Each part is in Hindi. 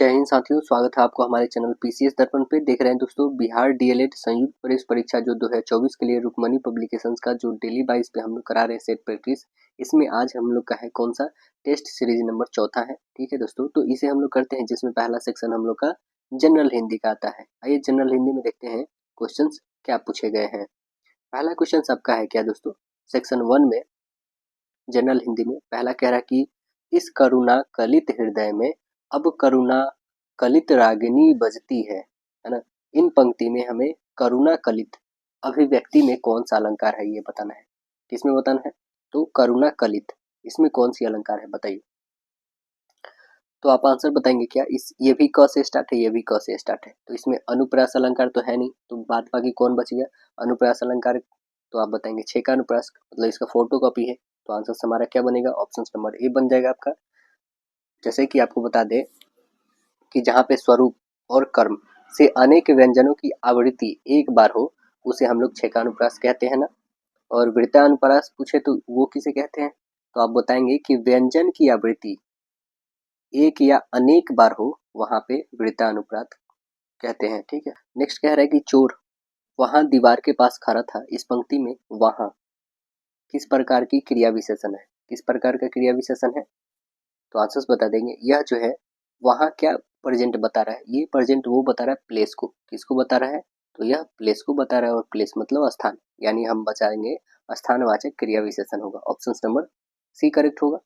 जय हिंद साथियों, स्वागत है आपको हमारे चैनल पीसीएस दर्पण पे। देख रहे हैं दोस्तों बिहार डीएलएड संयुक्त प्रवेश परीक्षा जो 2024 के लिए रुक्मणी पब्लिकेशंस का जो डेली वाइज पे हम लोग करा रहे हैं सेट प्रैक्टिस, इसमें आज हम लोग का है कौन सा टेस्ट सीरीज नंबर चौथा है। ठीक है दोस्तों, तो इसे हम लोग करते हैं जिसमें पहला सेक्शन हम लोग का जनरल हिंदी का आता है। आइए जनरल हिंदी में देखते हैं क्वेश्चन क्या पूछे गए हैं। पहला क्वेश्चन आपका है क्या दोस्तों, सेक्शन 1 में जनरल हिंदी में पहला कह रहा है कि इस करुणा कलित हृदय में अब करुणा कलित रागिनी बजती है ना। इन पंक्ति में हमें करुणा कलित अभिव्यक्ति में कौन सा अलंकार है ये बताना है। किसमें बताना है? तो करुणा कलित, इसमें कौन सी अलंकार है बताइए। तो आप आंसर बताएंगे क्या? इस ये भी क से स्टार्ट है, ये भी क से स्टार्ट है, तो इसमें अनुप्रास अलंकार तो है नहीं, तो बाद बाकी कौन बच गया? अनुप्रास अलंकार। तो आप बताएंगे 6 का अनुप्रास, मतलब इसका फोटो कॉपी है, तो आंसर हमारा क्या बनेगा? ऑप्शन नंबर ए बन जाएगा आपका। जैसे कि आपको बता दें कि जहाँ पे स्वरूप और कर्म से अनेक व्यंजनों की आवृत्ति एक बार हो उसे हम लोग 6 का अनुप्रास कहते हैं ना। और वृत्तानुप्रास पूछे तो वो किसे कहते हैं? तो आप बताएंगे कि व्यंजन की आवृत्ति एक या अनेक बार हो वहां पे वृत्तानुप्रास कहते हैं। ठीक है, नेक्स्ट कह रहा है कि चोर वहां दीवार के पास खड़ा था। इस पंक्ति में वहां किस प्रकार की क्रिया विशेषण है? किस प्रकार का क्रिया विशेषण है? तो आंसर्स बता देंगे। यह जो है वहां क्या प्रेजेंट बता रहा है? ये प्रेजेंट वो बता रहा है प्लेस को। किसको बता रहा है? तो यह प्लेस को बता रहा है, और प्लेस मतलब स्थान, यानी हम बचाएंगे स्थानवाचक क्रिया विशेषण होगा। ऑप्शन नंबर सी करेक्ट होगा।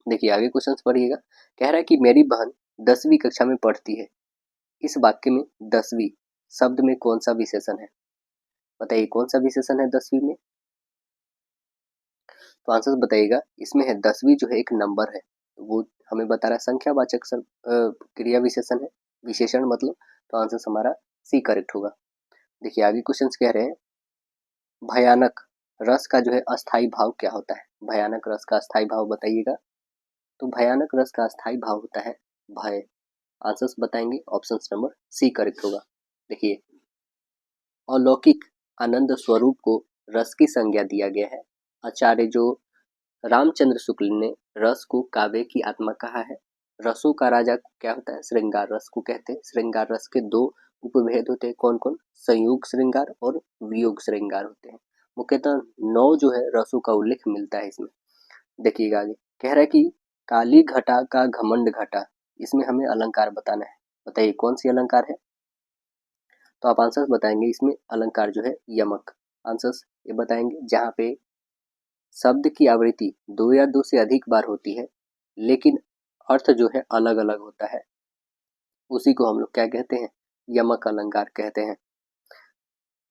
देखिए आगे क्वेश्चन पढ़िएगा। कह रहा है कि मेरी बहन 10वीं कक्षा में पढ़ती है। इस वाक्य में 10वीं शब्द में कौन सा विशेषण है? बताइए कौन सा विशेषण है 10वीं में? तो आंसर बताइएगा। इसमें है 10वीं जो है एक नंबर है, वो हमें बता रहा है संख्यावाचक क्रिया विशेषण है, विशेषण मतलब। तो आंसर हमारा सी करेक्ट होगा। देखिए आगे क्वेश्चन कह रहे हैं भयानक रस का जो है अस्थाई भाव क्या होता है? भयानक रस का अस्थाई भाव बताइएगा। तो भयानक रस का अस्थाई भाव होता है भय। आंसर्स बताएंगे, ऑप्शन नंबर सी करेक्ट होगा। देखिए अलौकिक आनंद स्वरूप को रस की संज्ञा दिया गया है। आचार्य जो रामचंद्र शुक्ल ने रस को काव्य की आत्मा कहा है। रसों का राजा क्या होता है? श्रृंगार रस को कहते हैं। श्रृंगार रस के दो उपभेद होते हैं, कौन कौन? संयोग श्रृंगार और वियोग श्रृंगार होते हैं। मुख्यतः 9 जो है रसों का उल्लेख मिलता है इसमें। देखिएगा आगे कह रहा है कि काली घटा का घमंड घटा, इसमें हमें अलंकार बताना है। बताइए कौन सी अलंकार है? तो आप आंसर्स बताएंगे। इसमें अलंकार जो है यमक। आंसर्स ये बताएंगे जहाँ पे शब्द की आवृत्ति 2 या 2 से अधिक बार होती है लेकिन अर्थ जो है अलग अलग होता है, उसी को हम लोग क्या कहते हैं? यमक अलंकार कहते हैं।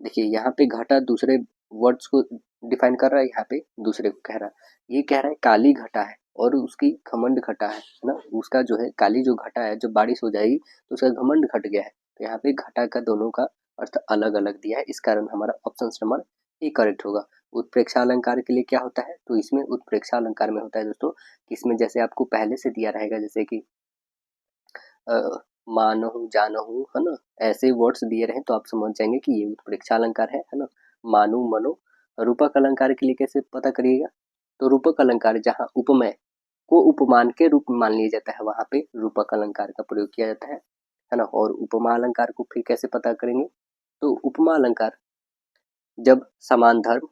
देखिए यहाँ पे घटा दूसरे वर्ड्स को डिफाइन कर रहा है, यहाँ पे दूसरे को कह रहा है। ये कह रहा है काली घटा है और उसकी घमंड घटा है ना। उसका जो है काली जो घटा है, जब बारिश हो जाएगी तो उसका घमंड घट गया है। तो यहाँ पे घटा का दोनों का अर्थ अलग अलग दिया है, इस कारण हमारा ऑप्शन नंबर ए करेक्ट होगा। उत्प्रेक्षा अलंकार के लिए क्या होता है? तो इसमें उत्प्रेक्षा अलंकार में होता है दोस्तों कि इसमें जैसे आपको पहले से दिया रहेगा, जैसे कि मानहु जानहु है ना, ऐसे वर्ड्स दिए रहे तो आप समझ जाएंगे कि ये उत्प्रेक्षा अलंकार है ना। मानु मनो। रूपक अलंकार के लिए कैसे पता करिएगा? तो रूपक अलंकार जहाँ उपमेय को उपमान के रूप में मान लिया जाता है वहां पे रूपक अलंकार का प्रयोग किया जाता है ना। और उपमा अलंकार को फिर कैसे पता करेंगे? तो उपमा अलंकार जब समान धर्म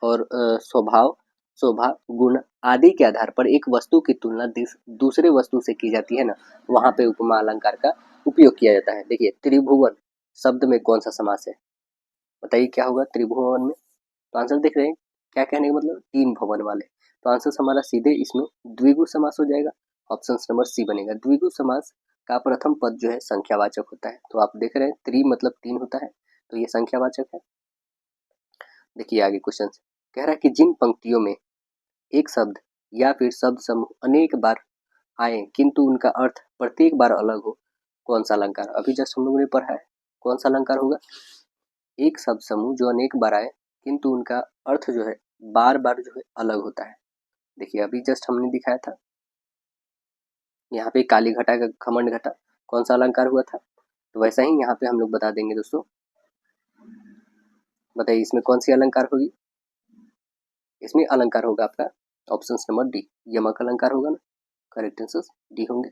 और स्वभाव शोभा गुण आदि के आधार पर एक वस्तु की तुलना दूसरे वस्तु से की जाती है ना, वहां पे उपमा अलंकार का उपयोग किया जाता है। देखिए त्रिभुवन शब्द में कौन सा समास है? बताइए क्या होगा त्रिभुवन में? तो आंसर देख रहे हैं क्या कहने का मतलब? 3 भवन वाले। तो आंसर हमारा सीधे इसमें द्विगु समास हो जाएगा। ऑप्शन नंबर सी बनेगा। द्विगु समास का प्रथम पद जो है संख्यावाचक होता है। तो आप देख रहे हैं त्रि मतलब 3 होता है, तो ये संख्यावाचक है। देखिए आगे क्वेश्चन कह रहा है कि जिन पंक्तियों में एक शब्द या फिर शब्द समूह अनेक बार आए किंतु उनका अर्थ प्रत्येक बार अलग हो, कौन सा अलंकार? अभी जस्ट हम लोगों ने पढ़ा है, कौन सा अलंकार होगा? एक शब्द समूह जो अनेक बार आए किंतु उनका अर्थ जो है बार बार जो है अलग होता है। देखिए अभी जस्ट हमने दिखाया था यहाँ पे काली घटा का घमंड घटा कौन सा अलंकार हुआ था, तो वैसा ही यहाँ पे हम लोग बता देंगे दोस्तों। बताइए इसमें कौन सी अलंकार होगी? इसमें अलंकार होगा आपका ऑप्शन नंबर डी, यमक अलंकार होगा ना। करेक्ट आंसर डी होंगे।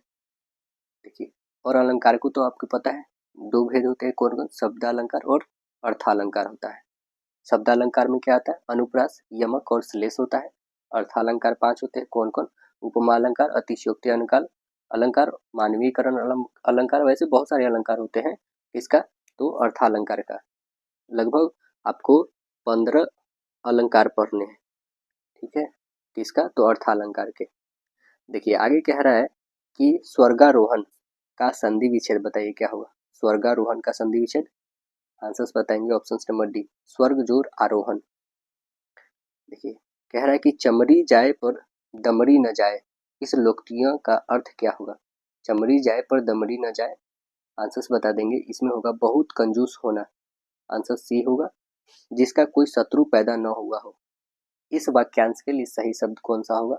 देखिए, और अलंकार को तो आपको पता है, दो भेद होते हैं, कौन कौन? शब्दालंकार और अर्थालंकार होता है। शब्दालंकार में क्या आता है? अनुप्रास, यमक और श्लेष होता है। अर्थालंकार 5 होते हैं, कौन कौन? उपमा अलंकार, अतिशयोक्ति अलंकार, अलंकार, मानवीकरण अलंकार, वैसे बहुत सारे अलंकार होते हैं। इसका तो अर्थालंकार का लगभग आपको 15 अलंकार पढ़ने हैं, ठीक है। किसका? तो अर्थालंकार के। देखिए आगे कह रहा है कि स्वर्गारोहण का संधि विच्छेद बताइए क्या होगा? स्वर्गारोहण का संधि विच्छेद आंसर्स बताएंगे ऑप्शन नंबर डी, स्वर्ग जोर आरोहण। देखिए कह रहा है कि चमरी जाए पर दमड़ी न जाए, इस लोकोक्तियों का अर्थ क्या होगा? चमरी जाए पर दमड़ी न जाए, आंसर्स बता देंगे। इसमें होगा बहुत कंजूस होना, आंसर सी होगा। जिसका कोई शत्रु पैदा न हुआ हो, इस वाक्यांश के लिए सही शब्द कौन सा होगा?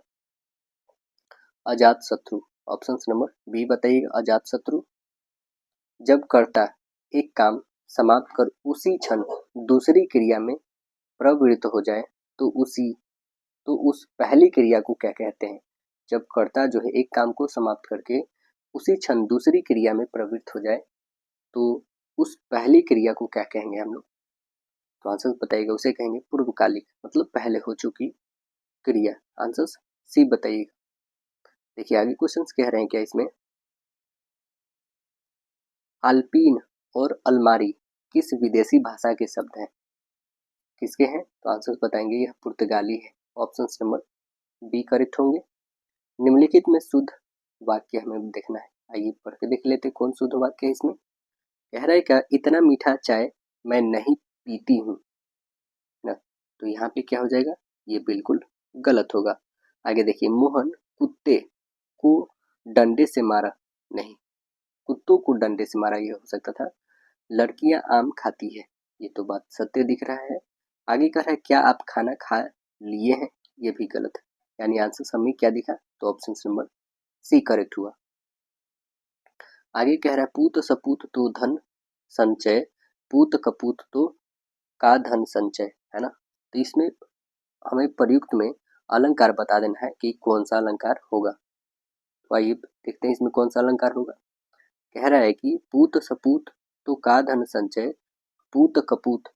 अजात शत्रु, ऑप्शन नंबर बी बताइएगा, अजात शत्रु। जब कर्ता एक काम समाप्त कर उसी क्षण दूसरी क्रिया में प्रवृत्त हो जाए तो उस पहली क्रिया को क्या कहते हैं? जब कर्ता जो है एक काम को समाप्त करके उसी क्षण दूसरी क्रिया में प्रवृत्त हो जाए तो उस पहली क्रिया को क्या कहेंगे हम लोग? तो आंसर बताइएगा, उसे कहेंगे पूर्वकालिक, मतलब पहले हो चुकी क्रिया। आंसर सी बताइएगा। देखिए आगे क्वेश्चंस कह रहे हैं क्या इसमें, अल्पीन और अलमारी किस विदेशी भाषा के शब्द हैं? किसके हैं? तो आंसर बताएंगे, यह पुर्तगाली है। ऑप्शन नंबर बी करेक्ट होंगे। निम्नलिखित में शुद्ध वाक्य हमें देखना है, आइए पढ़ के देख लेते कौन शुद्ध वाक्य है इसमें। कह रहा है क्या? इतना मीठा चाय मैं नहीं पीती हूँ ना, तो यहाँ पे क्या हो जाएगा? ये बिल्कुल गलत होगा। आगे देखिए, मोहन कुत्ते को डंडे से मारा नहीं, कुत्तों को डंडे से मारा ये हो सकता था। लड़कियां आम खाती है, ये तो बात सत्य दिख रहा है। आगे कह रहा है क्या आप खाना खा लिए हैं, ये भी गलत है। यानी आंसर हमें क्या दिखा? तो ऑप्शन नंबर सी करेक्ट हुआ। आगे कह रहा है पूत सपूत तो धन संचय, पूत कपूत तो का धन संचय, है ना। तो इसमें हमें प्रयुक्त में अलंकार बता देना है कि कौन सा अलंकार होगा। तो आइए देखते हैं इसमें कौन सा अलंकार होगा। कह रहा है कि पूत सपूत तो का धन संचय, पूत कपूत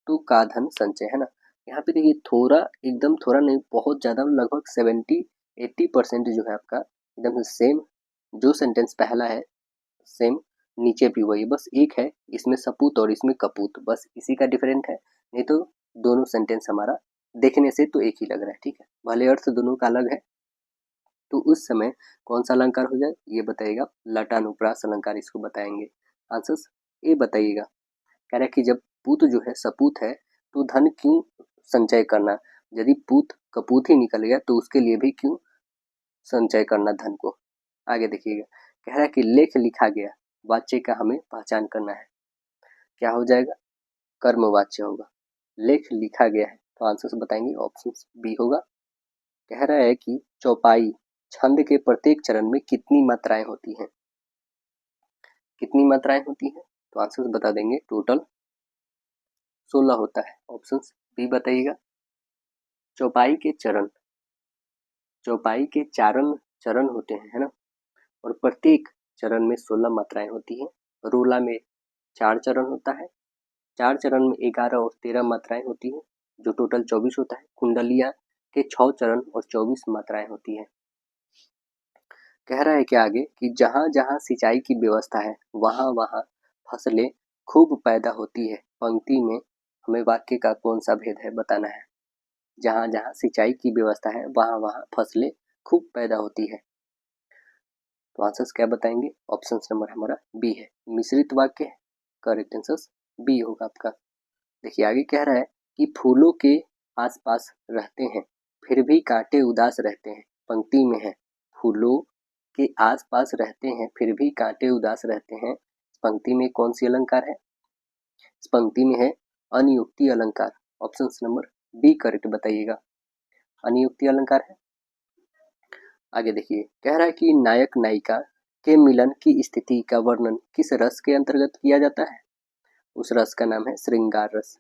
तो का धन संचय, है ना। यहाँ पे देखिए थोड़ा, एकदम थोड़ा नहीं, बहुत ज़्यादा, लगभग 70-80% जो है आपका एकदम सेम, जो सेंटेंस पहला है सेम नीचे भी वही, बस एक है इसमें सपूत और इसमें कपूत, बस इसी का डिफरेंट है। नहीं तो दोनों सेंटेंस हमारा देखने से तो एक ही लग रहा है, ठीक है, भले अर्थ दोनों का अलग है। तो उस समय कौन सा अलंकार हो जाए ये बताइएगा, लटानुप्रास अलंकार इसको बताएंगे। आंसर्स ये बताइएगा। कह रहा है कि जब पूत जो है सपूत है तो धन क्यों संचय करना, यदि पूत कपूत ही निकल गया तो उसके लिए भी क्यों संचय करना धन को। आगे देखिएगा, कह रहा है कि लेख लिखा गया वाच्य का हमें पहचान करना है, क्या हो जाएगा? कर्मवाच्य होगा। लेख लिखा गया है तो आंसर बताएंगे, ऑप्शन बी होगा। कह रहा है कि चौपाई छंद के प्रत्येक चरण में कितनी मात्राएं होती हैं? कितनी मात्राएं होती हैं? तो आंसर बता देंगे, टोटल 16 होता है। ऑप्शन बी बताइएगा। चौपाई के चरण, चौपाई के चरण होते हैं, है ना, और प्रत्येक चरण में 16 मात्राएं होती हैं। रोला में 4 चरण होता है, 4 चरण में 11 और 13 मात्राएं होती हैं, जो टोटल 24 होता है। कुंडलिया के 6 चरण और 24 मात्राएं होती हैं। कह रहा है कि आगे कि जहाँ जहाँ सिंचाई की व्यवस्था है वहाँ वहाँ फसलें खूब पैदा होती है, पंक्ति में हमें वाक्य का कौन सा भेद है बताना है। जहाँ जहाँ सिंचाई की व्यवस्था है वहाँ वहाँ फसलें खूब पैदा होती है, तो आंसर्स क्या बताएंगे? ऑप्शन नंबर हमारा बी है, मिश्रित वाक्य है। करेक्ट आंसर बी होगा आपका। देखिए आगे कह रहा है कि फूलों के आसपास रहते हैं फिर भी कांटे उदास रहते हैं, पंक्ति में है फूलों के आसपास रहते हैं फिर भी कांटे उदास रहते हैं, पंक्ति में कौन सी अलंकार है? इस पंक्ति में है अनियुक्ति अलंकार। ऑप्शन नंबर बी करेक्ट बताइएगा, अनियुक्ति अलंकार है। आगे देखिए, कह रहा है कि नायक नायिका के मिलन की स्थिति का वर्णन किस रस के अंतर्गत किया जाता है? उस रस का नाम है श्रृंगार रस।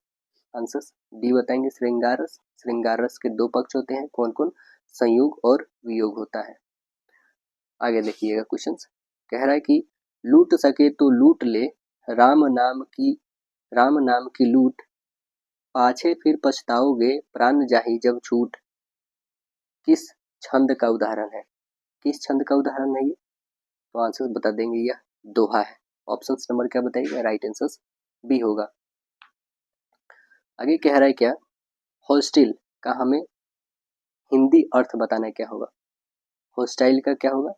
आंसर डी बताएंगे, श्रृंगार रस। श्रृंगार रस के दो पक्ष होते हैं, कौन कौन? संयोग और वियोग होता है। आगे देखिएगा क्वेश्चंस। कह रहा है कि लूट सके तो लूट ले, राम नाम की लूट, पाछे फिर पछताओगे प्राण जाही जब छूट। किस छंद का उदाहरण है? किस छंद का उदाहरण है ये? तो आंसर बता देंगे, यह दोहा है। ऑप्शन नंबर क्या बताइएगा? राइट आंसर बी होगा। आगे कह रहा है क्या, हॉस्टिल का हमें हिंदी अर्थ बताना है, क्या होगा? हॉस्टाइल का क्या होगा?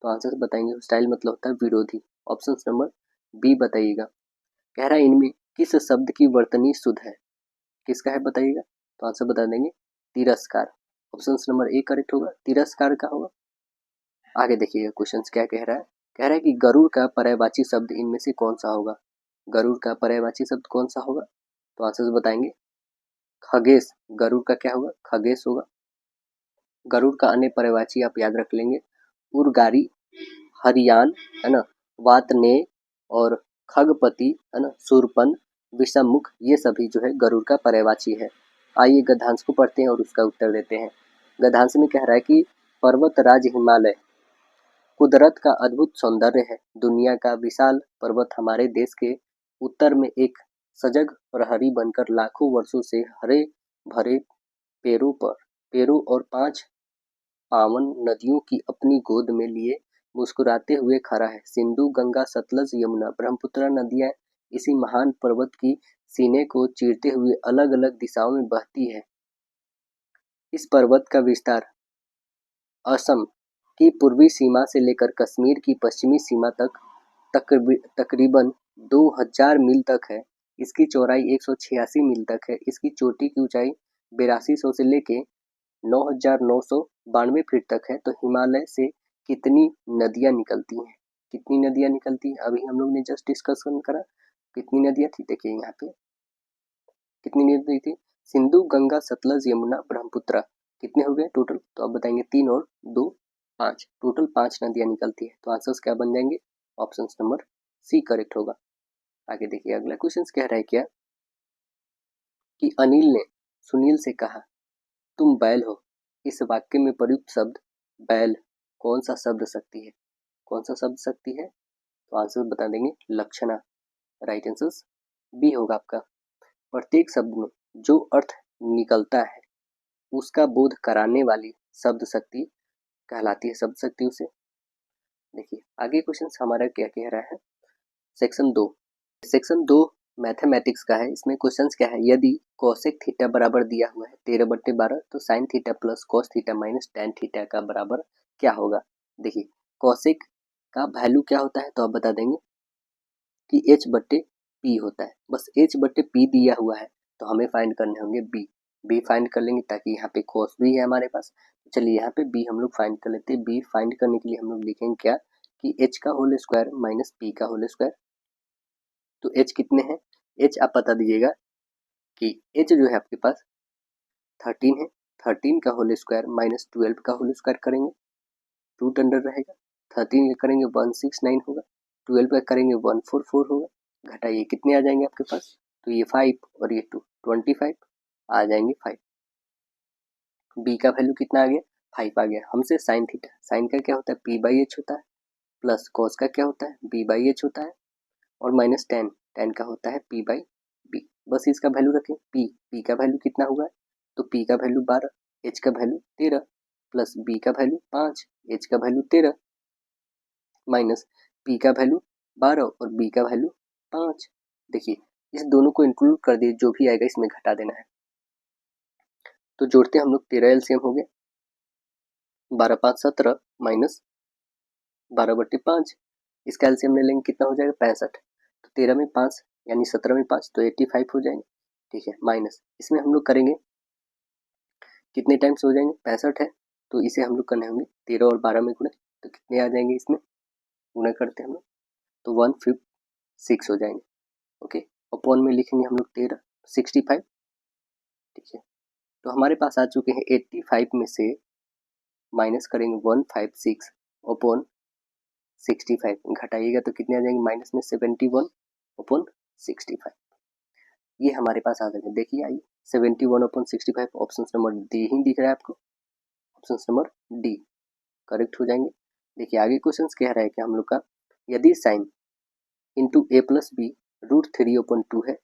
तो आंसर बताएंगे, हॉस्टाइल मतलब होता है विरोधी। ऑप्शन नंबर बी बताइएगा। कह रहा है इनमें किस शब्द की वर्तनी शुद्ध है? किसका है बताइएगा? तो आंसर बता देंगे, तिरस्कार। ऑप्शन नंबर ए करेक्ट होगा, तिरस्कार का होगा। आगे देखिएगा क्वेश्चन क्या कह रहा है। कह रहा है कि गरुड़ का पर्यायवाची शब्द इनमें से कौन सा होगा? गरुड़ का पर्यायवाची शब्द कौन सा होगा? तो आंसर बताएंगे, खगेश। गरुड़ का क्या होगा? खगेश होगा। गरुड़ का अन्य पर्यायवाची आप याद रख लेंगे, उर्गारी, हरियान, है ना, वातने और खगपति, है ना, सुरपन, विषमुख, ये सभी जो है गरुड़ का पर्यायवाची है। आइए गद्यांश को पढ़ते हैं और उसका उत्तर देते हैं। गद्यांश में कह रहा है कि पर्वत राज हिमालय कुदरत का अद्भुत सौंदर्य है। दुनिया का विशाल पर्वत हमारे देश के उत्तर में एक सजग प्रहरी बनकर लाखों वर्षों से हरे भरे पेड़ों और 5 पावन नदियों की अपनी गोद में लिए मुस्कुराते हुए खड़ा है। सिंधु, गंगा, सतलज, यमुना, ब्रह्मपुत्र नदियां इसी महान पर्वत की सीने को चीरते हुए अलग अलग दिशाओं में बहती है। इस पर्वत का विस्तार असम की पूर्वी सीमा से लेकर कश्मीर की पश्चिमी सीमा तक तकरीबन 2000 मील तक है। इसकी चौड़ाई 186 मील तक है। इसकी चोटी की ऊंचाई 8200 से लेके 9992 फीट तक है। तो हिमालय से कितनी नदियां निकलती हैं? कितनी नदियां निकलती हैं? अभी हम लोग ने जस्ट डिस्कशन करा, कितनी नदियां थी, देखिए यहाँ पे कितनी नदी थी, सिंधु, गंगा, सतलज, यमुना, ब्रह्मपुत्र, कितने हो गए टोटल? तो आप बताएंगे 3 और 2 5, टोटल 5 नदियां निकलती है। तो आंसर्स क्या बन जाएंगे? ऑप्शन नंबर सी करेक्ट होगा। आगे देखिए अगला क्वेश्चन कह रहा है क्या, कि अनिल ने सुनील से कहा तुम बैल हो। इस वाक्य में प्रयुक्त शब्द बैल कौन सा शब्द शक्ति है? कौन सा शब्द शक्ति है? तो आंसर बता देंगे, लक्षणा। राइट आंसर बी होगा आपका। प्रत्येक शब्द में जो अर्थ निकलता है उसका बोध कराने वाली शब्द शक्ति कहलाती है, शब्द शक्ति उसे। देखिए आगे क्वेश्चन हमारा क्या कह रहा है, सेक्शन 2 मैथमेटिक्स का है। इसमें क्वेश्चंस क्या है, यदि कोसेक थीटा बराबर दिया हुआ है 13/12, तो sine theta plus cos theta minus tan theta का बराबर क्या होगा? देखिए कोसेक का वैल्यू क्या होता है, तो आप बता देंगे कि h/p होता है। बस h/p दिया हुआ है तो हमें फाइंड करने होंगे b फाइंड कर लेंगे, ताकि यहाँ पे कॉस भी है हमारे पास। चलिए यहाँ पे b हम लोग फाइंड कर लेते हैं। b फाइंड करने के लिए हम लोग लिखेंगे क्या, कि h का होल स्क्वायर माइनस p का होल स्क्वायर। तो h कितने हैं? h आप बता दीजिएगा कि h जो है आपके पास 13 है। 13 का होल स्क्वायर माइनस 12 का होल स्क्वायर करेंगे, रूट अंडर रहेगा। 13 का करेंगे 169 होगा, 12 का करेंगे 144 होगा। घटाइए कितने आ जाएंगे आपके पास? तो ये 5 और ये 2, 25 आ जाएंगे 5। बी का वैल्यू कितना आ गया? 5 आ गया। हमसे साइन थीटा, साइन का क्या होता है? p/h होता है, प्लस कॉस का क्या होता है? b/h होता है, और माइनस टेन, टेन का होता है p/b। बस इसका वैल्यू रखें, p का वैल्यू कितना हुआ है? तो p का वैल्यू 12, h का वैल्यू 13, प्लस b का वैल्यू 5, h का वैल्यू 13, माइनस p का वैल्यू 12 और b का वैल्यू 5। देखिए इस दोनों को इंक्लूड कर दिए, जो भी आएगा इसमें घटा देना है। तो जोड़ते हम लोग, 13 एलसीएम हो गया, 12 5 17 माइनस 12/5, इसका एलसीएम ले लेंगे, कितना हो जाएगा? 65। तो 13 में 5 यानी 17 में 5 तो 85 हो जाएंगे। ठीक है, माइनस इसमें हम लोग करेंगे कितने टाइम्स हो जाएंगे? 65 है तो इसे हम लोग करने होंगे 13 और 12 में गुणे, तो कितने आ जाएंगे? इसमें गुणा करते हैं हम लोग तो 156 हो जाएंगे। ओके, अपॉन में लिखेंगे हम लोग 13 65। ठीक है, तो हमारे पास आ चुके हैं 85 में से माइनस करेंगे 156 अपॉन 65, घटाइएगा तो कितने आ जाएंगे? माइनस में 71 अपॉन 65, ये हमारे पास आ जाएंगे। देखिए आइए 71/65, ऑप्शन नंबर डी ही दिख रहा है आपको, ऑप्शन नंबर डी करेक्ट हो जाएंगे। देखिए आगे क्वेश्चन कह रहा है कि हम लोग का यदि साइन इंटू ए प्लस बी √3/2 है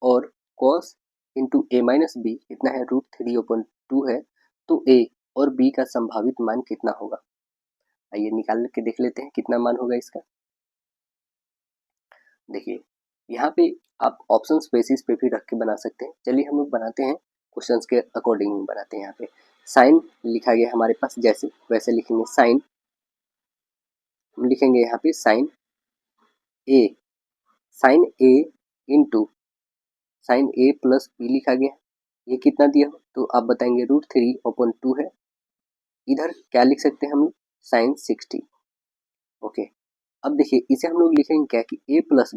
और कॉस इंटू ए माइनस बी कितना है √3/2 है, तो ए और बी का संभावित मान कितना होगा। आइए निकाल के देख लेते हैं कितना मान होगा इसका। देखिए यहाँ पे आप ऑप्शन बेसिस पे भी रख के बना सकते हैं। चलिए हम लोग बनाते हैं क्वेश्चंस के अकॉर्डिंग बनाते हैं। यहाँ पे साइन लिखा गया हमारे पास, जैसे वैसे लिखेंगे साइन, हम लिखेंगे यहाँ पे साइन ए इंटू साइन ए प्लस बी लिखा गया, ये कितना दिया हो तो आप बताएंगे √3/2 है। इधर क्या लिख सकते हैं हम लोग साइन 60। ओके, अब देखिए इसे हम लोग लिखेंगे क्या कि ए प्लस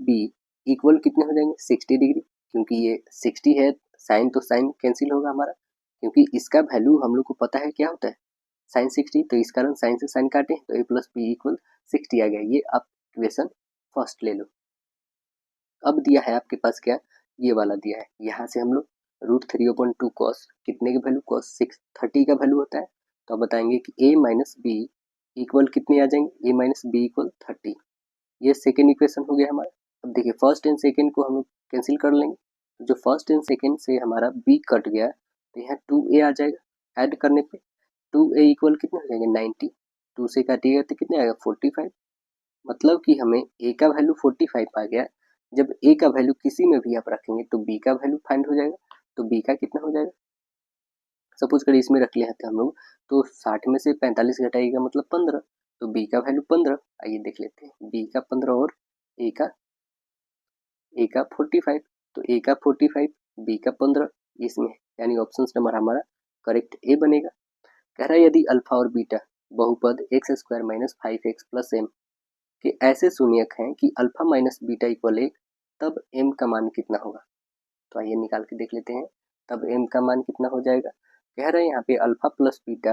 बी इक्वल कितने हो जाएंगे 60 डिग्री, क्योंकि ये 60 है, साइन तो साइन कैंसिल होगा हमारा, क्योंकि इसका वैल्यू हम लोग को पता है क्या होता है साइन 60, तो इस कारण साइन से साइन काटे तो ए प्लस बी इक्वल 60 आ गया। ये आप इक्वेशन फर्स्ट ले लो। अब दिया है आपके पास क्या, ये वाला दिया है, यहाँ से हम लोग √3/2 कॉस कितने का वैल्यू कॉस 30 का वैल्यू होता है, तो आप बताएंगे कि ए माइनस बी इक्वल कितने आ जाएंगे, ए माइनस बी इक्वल 30। ये सेकेंड इक्वेशन हो गया हमारा। अब देखिए फर्स्ट एंड सेकेंड को हम लोग कैंसिल कर लेंगे, जो फर्स्ट एंड सेकेंड से हमारा बी कट गया तो यहाँ 2a आ जाएगा, ऐड करने पे 2a इक्वल कितने हो जाएंगे 90, 2 से काटिएगा तो कितने आएगा 45। मतलब कि हमें a का वैल्यू 45 आ गया। जब a का वैल्यू किसी में भी आप रखेंगे तो b का वैल्यू फाइंड हो जाएगा, तो b का कितना हो जाएगा, सपोज करिए इसमें रख लिए थे हम लोग, तो 60 में से 45 घटाइएगा मतलब 15, तो b का वैल्यू 15। आइए देख लेते हैं b का 15 और a का 45, तो a का 45 b का 15, इसमें यानी ऑप्शन नंबर हमारा करेक्ट ए बनेगा। कह रहा है यदि अल्फा और बीटा बहुपद x² - 5x + m के ऐसे शून्यक हैं कि अल्फा माइनस बीटा इक्वल 1, तब m का मान कितना होगा। तो आइए निकाल के देख लेते हैं, तब m का मान कितना हो जाएगा। कह रहा है यहाँ पे अल्फा प्लस बीटा,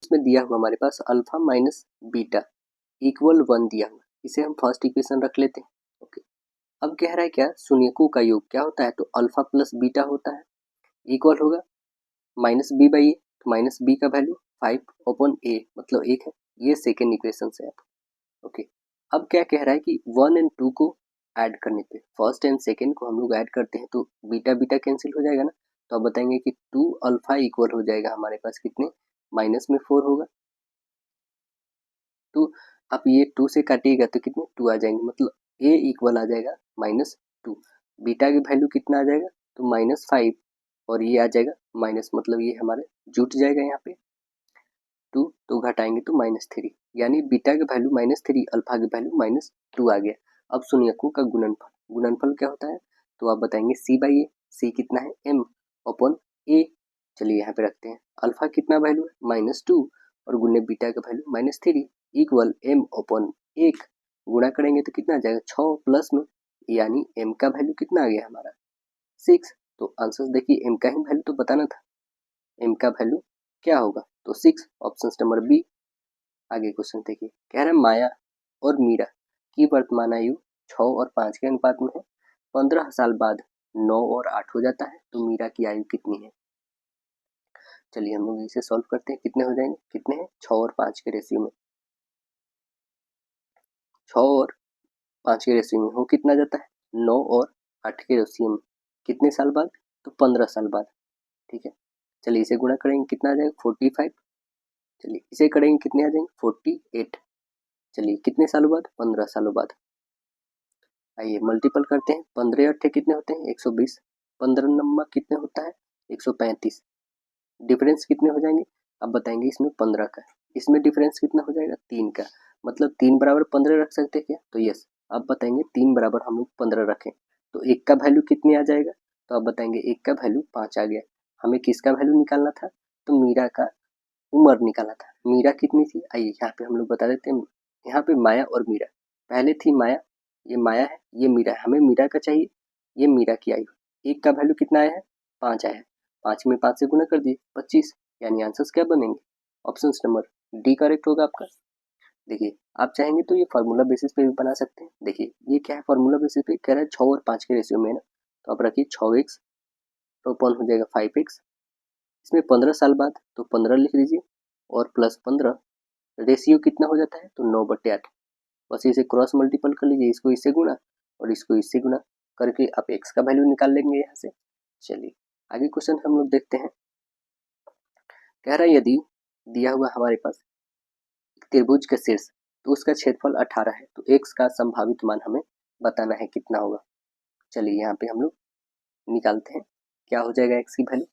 इसमें दिया हुआ हमारे पास अल्फा माइनस बीटा इक्वल 1 दिया हुआ, इसे हम फर्स्ट इक्वेशन रख लेते हैं। ओके, अब कह रहा है क्या शून्यकों का योग क्या होता है, तो अल्फा प्लस बीटा होता है, इक्वल होगा -b/a, तो माइनस बी का वैल्यू 5/a मतलब 1 है। ये सेकेंड इक्वेशन से आप ओके। अब क्या कह रहा है कि 1 और 2 को ऐड करने पे, फर्स्ट एंड सेकेंड को हम लोग ऐड करते हैं तो बीटा बीटा कैंसिल हो जाएगा ना, तो आप बताएंगे कि 2 अल्फा इक्वल हो जाएगा हमारे पास कितने, माइनस में 4 होगा। तो आप ये 2 से काटिएगा तो कितने 2 आ जाएंगे, मतलब a इक्वल आ जाएगा -2। बीटा की वैल्यू कितना आ जाएगा, तो -5, और ये आ जाएगा माइनस, मतलब ये हमारे जुट जाएगा यहाँ पे 2, तो घटाएंगे तो -3, यानी बीटा की वैल्यू -3, अल्फा की वैल्यू -2 आ गया। अब शून्यकों का गुणनफल क्या होता है, तो आप बताएंगे c/a, c कितना है m/a। चलिए यहाँ पे रखते हैं, अल्फा कितना वैल्यू है -2 और गुने बीटा का वैल्यू -3 इक्वल m/1 गुणा करेंगे तो कितना आ जाएगा 6 प्लस में, यानी m का वैल्यू कितना आ गया हमारा 6। तो आंसर देखिए m का ही वैल्यू तो बताना था, m का वैल्यू क्या होगा, तो 6, ऑप्शन नंबर बी। आगे क्वेश्चन देखिए, कह रहा है माया और मीरा की वर्तमान आयु 6 और 5 के अनुपात में है, 15 साल बाद 9 और 8 हो जाता है, तो मीरा की आयु कितनी है। चलिए हम लोग इसे सॉल्व करते हैं, कितने हो जाएंगे, कितने हैं 6 और 5 के रेशियो में, 6 और 5 के रेशियो में हो कितना जाता है 9 और 8 के रेशियो में कितने साल बाद, तो 15 साल बाद। ठीक है, चलिए इसे गुणा करेंगे कितना आ जाएगा 45, चलिए इसे करेंगे कितने आ जाएंगे 48, चलिए कितने सालों बाद 15 सालों बाद। आइए मल्टीपल करते हैं, 15 अट्ठे कितने होते हैं 120, 15 नम्मा कितने होता है 135, डिफरेंस कितने हो जाएंगे, अब बताएंगे इसमें 15 का, इसमें डिफरेंस कितना हो जाएगा 3 का, मतलब 3 बराबर 15 रख सकते हैं क्या, तो यस, अब बताएंगे 3 बराबर हम लोग 15 रखें तो 1 का वैल्यू कितने आ जाएगा, तो अब बताएंगे 1 का वैल्यू 5 आ गया। हमें किसका वैल्यू निकालना था, तो मीरा का उम्र निकाला था, मीरा कितनी थी, आइए यहाँ पे हम लोग बता देते हैं। यहाँ पे माया और मीरा, पहले थी माया, ये माया है, ये मीरा है, हमें मीरा का चाहिए, ये मीरा की आयु, एक का वैल्यू कितना आया है 5 आया है, 5 में 5 से गुना कर दिए 25, यानी आंसर्स क्या बनेंगे, ऑप्शन नंबर डी करेक्ट होगा आपका। देखिए आप चाहेंगे तो ये फार्मूला बेसिस पे भी बना सकते हैं। देखिए ये क्या है, फार्मूला बेसिस पे कह रहा है 6 और 5 के रेशियो में है ना, तो आप रखिए 6x तो अपन हो जाएगा 5x, इसमें 15 साल बाद तो 15 लिख लीजिए और +15 रेशियो कितना हो जाता है, तो 9/8। बस इसे क्रॉस मल्टीपल कर लीजिए, इसको इससे गुणा और इसको इससे गुणा करके आप x का वैल्यू निकाल लेंगे यहाँ से। चलिए आगे क्वेश्चन हम लोग देखते हैं। कह रहा है यदि दिया हुआ हमारे पास त्रिभुज का शीर्ष तो उसका क्षेत्रफल 18 है, तो x का संभावित मान हमें बताना है कितना होगा। चलिए यहाँ पे हम लोग निकालते हैं, क्या हो जाएगा x की वैल्यू।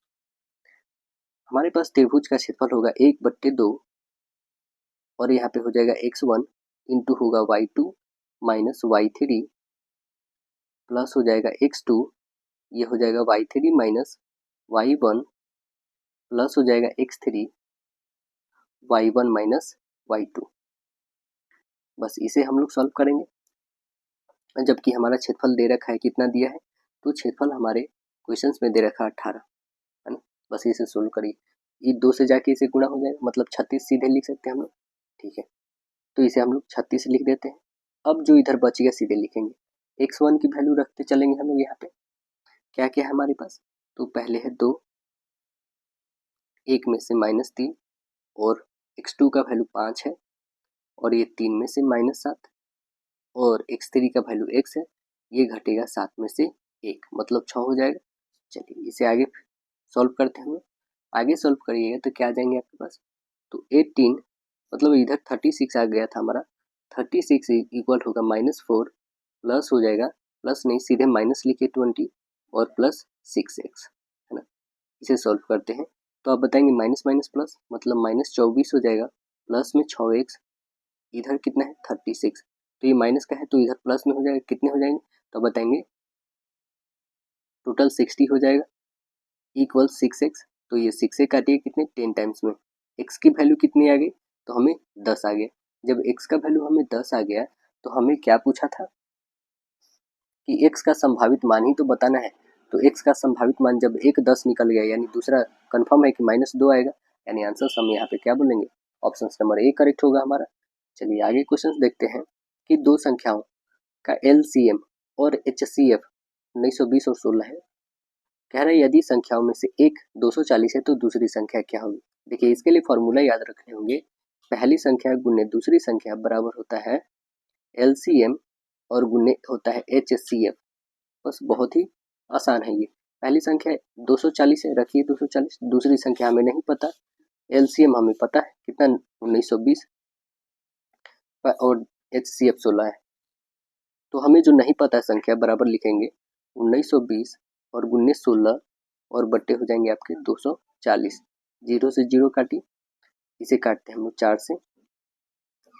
हमारे पास त्रिभुज का क्षेत्रफल होगा 1/2 और यहाँ पे हो जाएगा x1 इंटू होगा y2 माइनस y3 प्लस हो जाएगा x2, ये हो जाएगा y3 माइनस y1 प्लस हो जाएगा x3 y1 माइनस y2। बस इसे हम लोग सॉल्व करेंगे। जबकि हमारा क्षेत्रफल दे रखा है, कितना दिया है, तो क्षेत्रफल हमारे क्वेश्चंस में दे रखा है 18, है ना। बस इसे सोल्व करिए, ये 2 से जाके इसे गुणा हो जाएगा, मतलब 36 सीधे लिख सकते हैं हम लोग। ठीक है, तो इसे हम लोग 36 लिख देते हैं। अब जो इधर बच गया सीधे लिखेंगे, x1 की वैल्यू रखते चलेंगे हम लोग। यहाँ पे क्या क्या है हमारे पास, तो पहले है 2, 1 में से -3 और x2 का वैल्यू 5 है और ये 3 में से -7 और x3 का वैल्यू x है, ये घटेगा 7 में से 1, मतलब 6 हो जाएगा। चलिए इसे आगे सॉल्व करते हैं हम लोग। आगे सॉल्व करिएगा तो क्या आ जाएंगे आपके पास, तो 18 मतलब इधर 36 आ गया था हमारा, 36 इक्वल होगा -4 प्लस हो जाएगा, प्लस नहीं सीधे माइनस लिखिए 20 और प्लस 6x, है ना। इसे सॉल्व करते हैं तो आप बताएंगे माइनस माइनस प्लस, मतलब -24 हो जाएगा, प्लस में 6x, इधर कितना है 36, तो ये माइनस का है तो इधर प्लस में हो जाएगा, कितने हो जाएंगे, तो बताएंगे टोटल 60 हो जाएगा इक्वल 6x। तो ये 6 से काटिए कितने 10 टाइम्स में, x की वैल्यू कितनी आ गई, तो हमें 10 आ गया। जब x का वैल्यू हमें 10 आ गया तो हमें क्या पूछा था कि x का संभावित मान ही तो बताना है। तो x का संभावित मान जब 10 निकल गया, यानी दूसरा कंफर्म है कि -2 आएगा, यानी आंसर हम यहाँ पे क्या बोलेंगे, ऑप्शन नंबर ए करेक्ट होगा हमारा। चलिए आगे क्वेश्चन देखते हैं कि दो संख्याओं का LCM और HCF 1920 और 16 है। कह रहे हैं यदि संख्याओं में से एक 240 है तो दूसरी संख्या क्या होगी। देखिए इसके लिए फॉर्मूला याद रखने होंगे, पहली संख्या गुने दूसरी संख्या बराबर होता है LCM और गुने होता है HCF। बस बहुत ही आसान है ये। पहली संख्या 240 है, रखिए 240, दूसरी संख्या हमें नहीं पता, LCM हमें पता है कितना 1920 और HCF 16 है। तो हमें जो नहीं पता है संख्या बराबर लिखेंगे 1920 और गुने 16 और बट्टे हो जाएंगे आपके 240, 0 से 0 काटी, इसे काटते हैं हम लोग 4 से,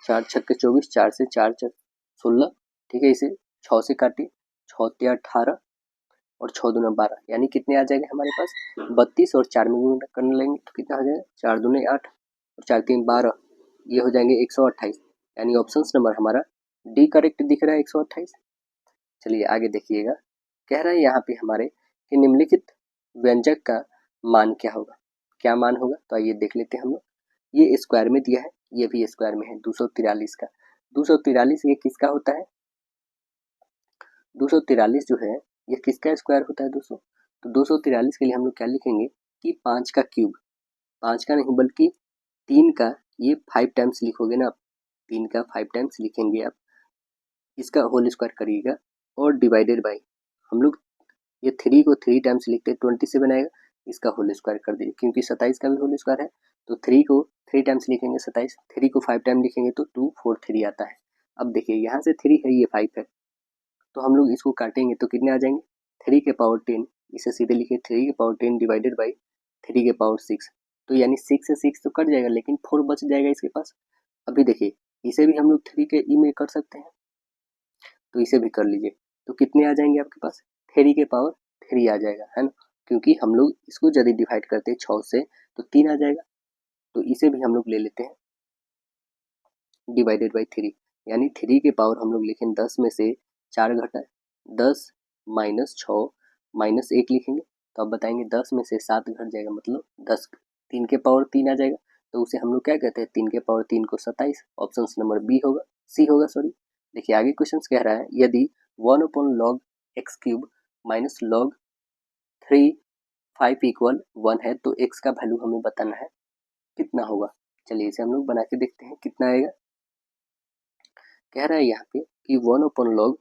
4 छक्के 24, 4 से 4 16, ठीक है। इसे 6 से काटिए, 6 तिया 18 और 6 दूना 12, यानी कितने आ जाएंगे हमारे पास 32 और 4 में गुणा करने लेंगे तो कितना हो जाएगा 4 दूने 8 और 4 3 12, ये हो जाएंगे 128, यानी ऑप्शन नंबर हमारा डी करेक्ट दिख रहा है 128। चलिए आगे देखिएगा, कह रहा है यहाँ पे हमारे कि निम्नलिखित व्यंजक का मान क्या होगा, क्या मान होगा, तो आइए देख लेते हैं हम लोग। ये स्क्वायर में दिया है, ये भी स्क्वायर में है 243 का। 243 ये किसका होता है, 243 जो है ये किसका स्क्वायर होता है दोस्तों, तो 243 के लिए हम लोग क्या लिखेंगे कि 5 का क्यूब, 5 का नहीं बल्कि 3 का, ये 5 टाइम्स लिखोगे ना आप, 3 का 5 टाइम्स लिखेंगे आप, इसका होल स्क्वायर करिएगा और डिवाइडेड बाई, हम लोग ये 3 को 3 टाइम्स लिखते हैं 27 आएगा, इसका होल स्क्वायर कर दीजिए, क्योंकि 27 का भी होल स्क्वायर है तो 3 को 3 टाइम्स लिखेंगे 27, 3 को 5 टाइम लिखेंगे तो 243 आता है। अब देखिए यहाँ से 3 है, ये 5 है, तो हम लोग इसको काटेंगे तो कितने आ जाएंगे 3 के पावर 10, इसे सीधे लिखिए 3 के पावर 10 डिवाइडेड बाई 3 के पावर 6, तो यानी 6 से 6 तो कट जाएगा लेकिन 4 बच जाएगा इसके पास। अभी देखिए इसे भी हम लोग 3 के ई में कर सकते हैं, तो इसे भी कर लीजिए, तो कितने आ जाएंगे आपके पास 3 के पावर 3 आ जाएगा, है ना, क्योंकि हम लोग इसको यदि डिवाइड करते हैं 6 से तो 3 आ जाएगा, तो इसे भी हम लोग ले लेते हैं डिवाइडेड बाई 3, यानी 3 के पावर हम लोग लिखें 10 में से 4 घटा 10 माइनस 6 माइनस 1 लिखेंगे, तो अब बताएंगे 10 में से 7 घट जाएगा, मतलब 10, 3 के पावर 3 आ जाएगा, तो उसे हम लोग क्या कहते हैं 3 के पावर 3 को 27, ऑप्शन नंबर बी होगा, सी होगा सॉरी। देखिए आगे क्वेश्चन कह रहा है यदि 1/log x cube minus log 3 5 equal 1 है तो x का वैल्यू हमें बताना है कितना होगा। चलिए इसे हम लोग बना के देखते हैं कितना आएगा। कह रहा है यहाँ पे कि 1/log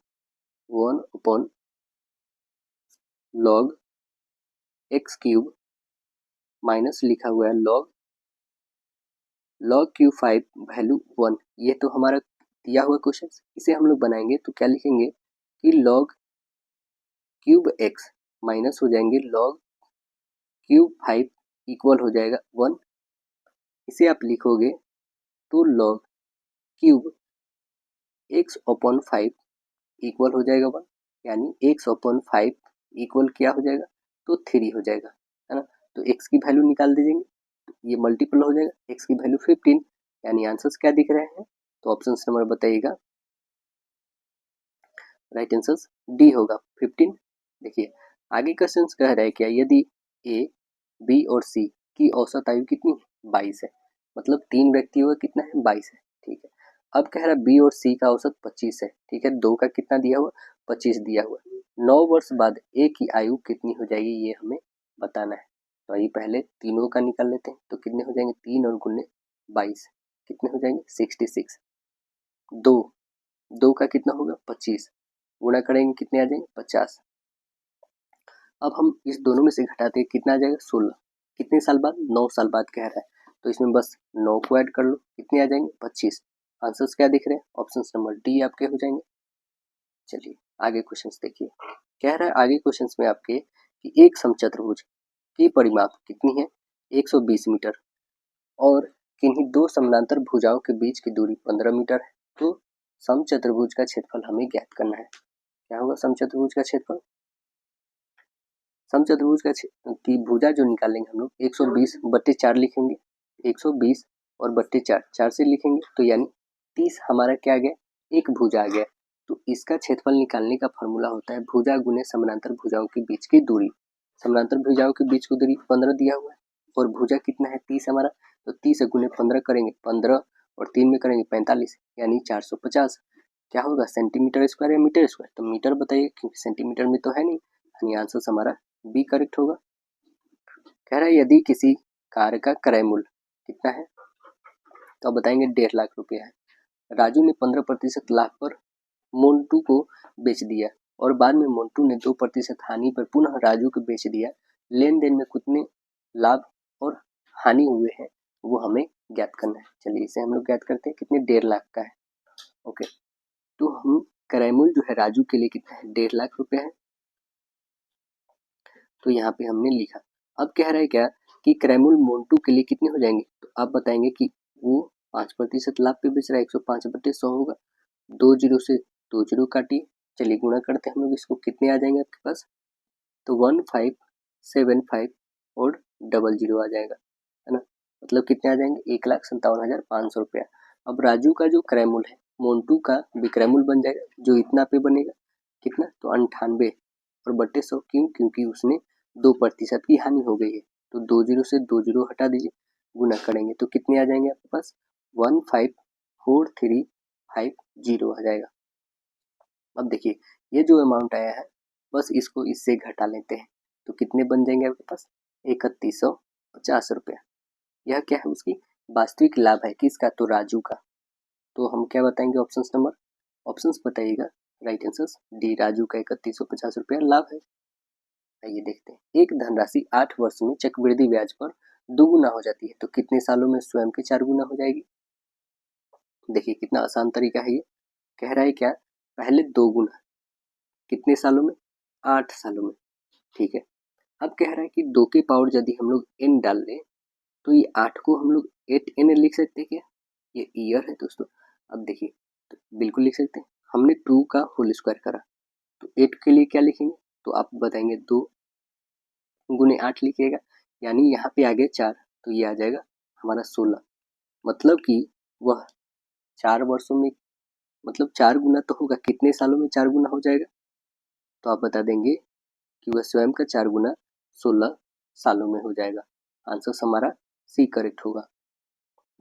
x क्यूब माइनस लिखा हुआ है log क्यूब 5 वैल्यू 1। ये तो हमारा दिया हुआ क्वेश्चन, इसे हम लोग बनाएंगे तो क्या लिखेंगे कि log क्यूब x माइनस हो जाएंगे log क्यूब 5 इक्वल हो जाएगा 1। इसे आप लिखोगे तो log cube x upon 5 equal हो जाएगा 1, यानी x अपॉन 5 इक्वल क्या हो जाएगा तो 3 हो जाएगा, है ना। तो x की वैल्यू निकाल दीजिए, ये मल्टीपल हो जाएगा, x की वैल्यू 15, यानी आंसर्स क्या दिख रहे हैं तो ऑप्शन नंबर बताइएगा। राइट आंसर्स डी होगा 15। देखिए आगे क्वेश्चन कह रहा है क्या, यदि ए बी और सी की औसत आयु कितनी है 22 है, मतलब 3 व्यक्तियों का कितना है 22 है, ठीक है। अब कह रहा है बी और सी का औसत 25 है, ठीक है। दो का कितना दिया हुआ 25 दिया हुआ, 9 वर्ष बाद ए की आयु कितनी हो जाएगी ये हमें बताना है। तो आइए पहले तीनों का निकाल लेते हैं, तो कितने हो जाएंगे 3 और गुने 22 कितने हो जाएंगे 66। दो का कितना होगा 25, गुणा करेंगे कितने आ जाएंगे 50। अब हम इस दोनों में से घटाते हैं कितना आ जाएगा 16, कितने साल बाद 9 साल बाद कह रहा है, तो इसमें बस 9 को ऐड कर लो कितने आ जाएंगे 25। आंसर्स क्या दिख रहे हैं ऑप्शन नंबर डी आपके हो जाएंगे। चलिए आगे क्वेश्चंस देखिए, कह रहा है आगे क्वेश्चंस में आपके कि एक समचतुर्भुज की परिमाप कितनी है 120 मीटर और किन्हीं दो समानांतर भुजाओं के बीच की दूरी 15 मीटर है, तो समचतुर्भुज का क्षेत्रफल हमें ज्ञात करना है। क्या होगा समचतुर्भुज का क्षेत्रफल, समचतुर्भुज की भुजा जो निकालेंगे हम लोग 120/4 लिखेंगे, 120 और बट्टे 4 से लिखेंगे तो यानी 30 हमारा क्या आ गया एक भुजा आ गया। तो इसका क्षेत्रफल निकालने का फॉर्मूला होता है भुजा गुने समानांतर भुजाओं के बीच की दूरी। समानांतर भुजाओं के बीच की दूरी 15 दिया हुआ है और भुजा कितना है 30 हमारा, तो 30 गुने 15 करेंगे 15 और 3 में करेंगे 45, यानी 450। क्या होगा सेंटीमीटर स्क्वायर या मीटर स्क्वायर, तो मीटर बताइए क्योंकि सेंटीमीटर में तो है नहीं, यानी आंसर हमारा बी करेक्ट होगा। कह रहा है यदि किसी कार का क्रय मूल्य कितना है, तो आप बताएंगे 1.5 लाख रुपया है। राजू ने 15% लाभ पर मोन्टू को बेच दिया और बाद में मोन्टू ने 2% हानि पर पुनः राजू को बेच दिया। लेन देन में कितने लाभ और हानि हुए हैं वो हमें ज्ञात करना है। चलिए इसे हम लोग ज्ञात करते हैं कितने 1.5 लाख का है। ओके, तो हम क्रय मूल्य जो है राजू के लिए कितना है 1.5 लाख रुपया है, तो यहाँ पे हमने लिखा। अब कह रहा है क्या कि क्रय मूल्य मोन्टू के लिए कितने हो जाएंगे, तो आप बताएंगे कि वो 5% लाभ पे बेच रहा है 105/100 होगा। 2 जीरो से 2 जीरो काटिए, चलिए गुणा करते हैं हम लोग इसको कितने आ जाएंगे आपके पास, तो 1575 और डबल जीरो आ जाएगा, है ना। मतलब कितने आ जाएंगे 1,57,500 रुपया। अब राजू का जो क्रय मूल्य है मोन्टू का विक्रय मूल्य बन जाएगा जो इतना पे बनेगा कितना, तो 98 और बट्टे 100, क्यों क्योंकि उसने 2% की हानि हो गई है। तो 2 जीरो से 2 जीरो हटा दीजिए, गुना करेंगे तो कितने आ जाएंगे आपके पास 154350 आ जाएगा। अब देखिए ये जो अमाउंट आया है बस इसको इससे घटा लेते हैं तो कितने बन जाएंगे आपके पास 3150 रुपया। यह क्या है उसकी वास्तविक लाभ है किसका, तो राजू का। तो हम क्या बताएंगे ऑप्शंस बताइएगा। राइट आंसर डी राजू का 3150 रुपया लाभ है। आइए देखते हैं, एक धनराशि 8 वर्ष में चक्रवृद्धि ब्याज पर दुगुना हो जाती है तो कितने सालों में स्वयं के 4 गुना हो जाएगी। देखिए कितना आसान तरीका है ये, कह रहा है क्या पहले 2 गुना कितने सालों में 8 सालों में, ठीक है। अब कह रहा है कि 2 के पावर यदि हम लोग n डाल दें तो ये 8 को हम लोग 8n लिख सकते हैं क्या, ये ईयर है दोस्तों। अब देखिए तो बिल्कुल लिख सकते हैं, हमने 2 का होल स्क्वायर करा तो 8 के लिए क्या लिखेंगे, तो आप बताएंगे 2 गुने 8 लिखिएगा, यानी यहाँ पे आ गया 4 तो ये आ जाएगा हमारा 16। मतलब कि वह 4 वर्षों में मतलब 4 गुना तो होगा, कितने सालों में 4 गुना हो जाएगा, तो आप बता देंगे कि वह स्वयं का 4 गुना 16 सालों में हो जाएगा। आंसर हमारा सी करेक्ट होगा।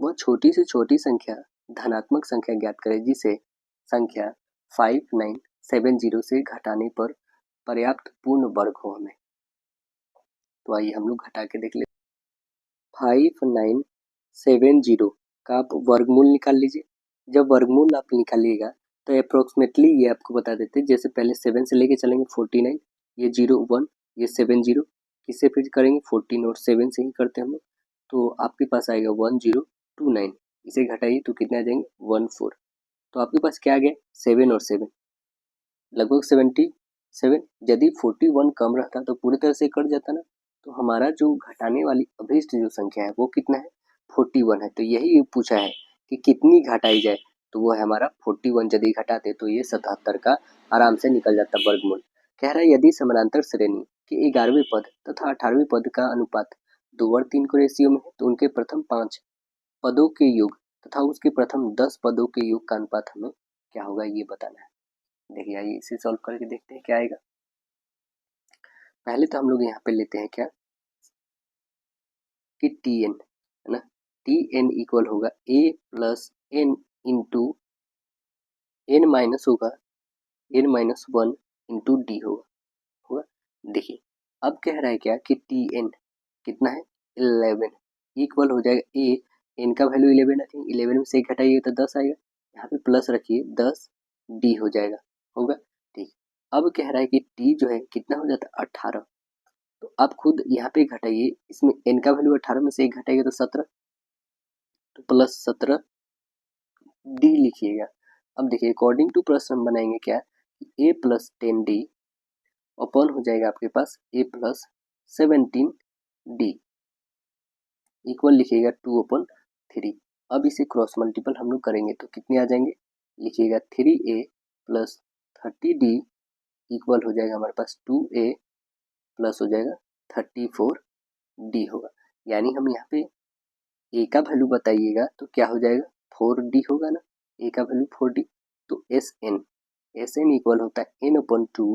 वह छोटी से छोटी संख्या धनात्मक संख्या ज्ञात करें जिसे संख्या 5970 से घटाने पर पर्याप्त पूर्ण वर्ग हो हमें। तो आइए हम लोग घटा के देख लेते हैं। 70 का आप वर्गमूल निकाल लीजिए। जब वर्गमूल आप निकालिएगा तो अप्रोक्सीमेटली ये आपको बता देते हैं, जैसे पहले 7 से लेके चलेंगे 49, ये 0 1, ये 70, किससे फिर करेंगे 14 और 7 से ही करते हैं हम लोग, तो आपके पास आएगा 1029। इसे घटाइए तो कितने आ जाएंगे 14। तो आपके पास क्या आ गया 7 और 7 लगभग 77। यदि 41 कम रहता तो पूरी तरह से कट जाता ना, तो हमारा जो घटाने वाली अभीष्ट जो संख्या है वो कितना है 41 है। तो यही पूछा है कि कितनी घटाई जाए, तो वो है हमारा 41। यदि घटाते तो ये 77 का आराम से निकल जाता वर्गमूल। कह रहा है यदि समानांतर श्रेणी के 11वें पद तथा 18वें पद का अनुपात 2 और 3 के रेशियो में है, तो उनके प्रथम 5 पदों के योग तथा उसके प्रथम 10 पदों के योग का अनुपात हमें क्या होगा ये बताना है। देखिए आइए इसे सॉल्व करके देखते हैं क्या आएगा। पहले तो हम लोग यहाँ पे लेते हैं क्या कि टी एन है ना, टी एन इक्वल होगा A plus N into N minus होगा एन माइनस 1 इंटू डी होगा। देखिए अब कह रहा है क्या कि टी एन कितना है 11 इक्वल हो जाएगा ए, एन का वैल्यू 11 है, 11 में से एक घटाइए तो 10 आएगा, यहाँ पे प्लस रखिए 10 डी हो जाएगा होगा। ठीक, अब कह रहा है कि टी जो है कितना हो जाता है 18, तो आप खुद यहाँ पे घटाइए, इसमें n का वैल्यू 18 में से एक घटाइएगा तो 17, तो प्लस 17 डी लिखिएगा। अब देखिए अकॉर्डिंग टू प्रश्न हम बनाएंगे क्या a प्लस 10d अपॉन हो जाएगा आपके पास a प्लस 17d इक्वल लिखिएगा 2/3। अब इसे क्रॉस मल्टीपल हम लोग करेंगे तो कितने आ जाएंगे, लिखिएगा 3a प्लस 30d इक्वल हो जाएगा हमारे पास 2a प्लस हो जाएगा 34d होगा। यानी हम यहाँ पे ए का वैल्यू बताइएगा तो क्या हो जाएगा 4d होगा ना, ए का वैल्यू 4d, तो एस एन इक्वल होता है n/2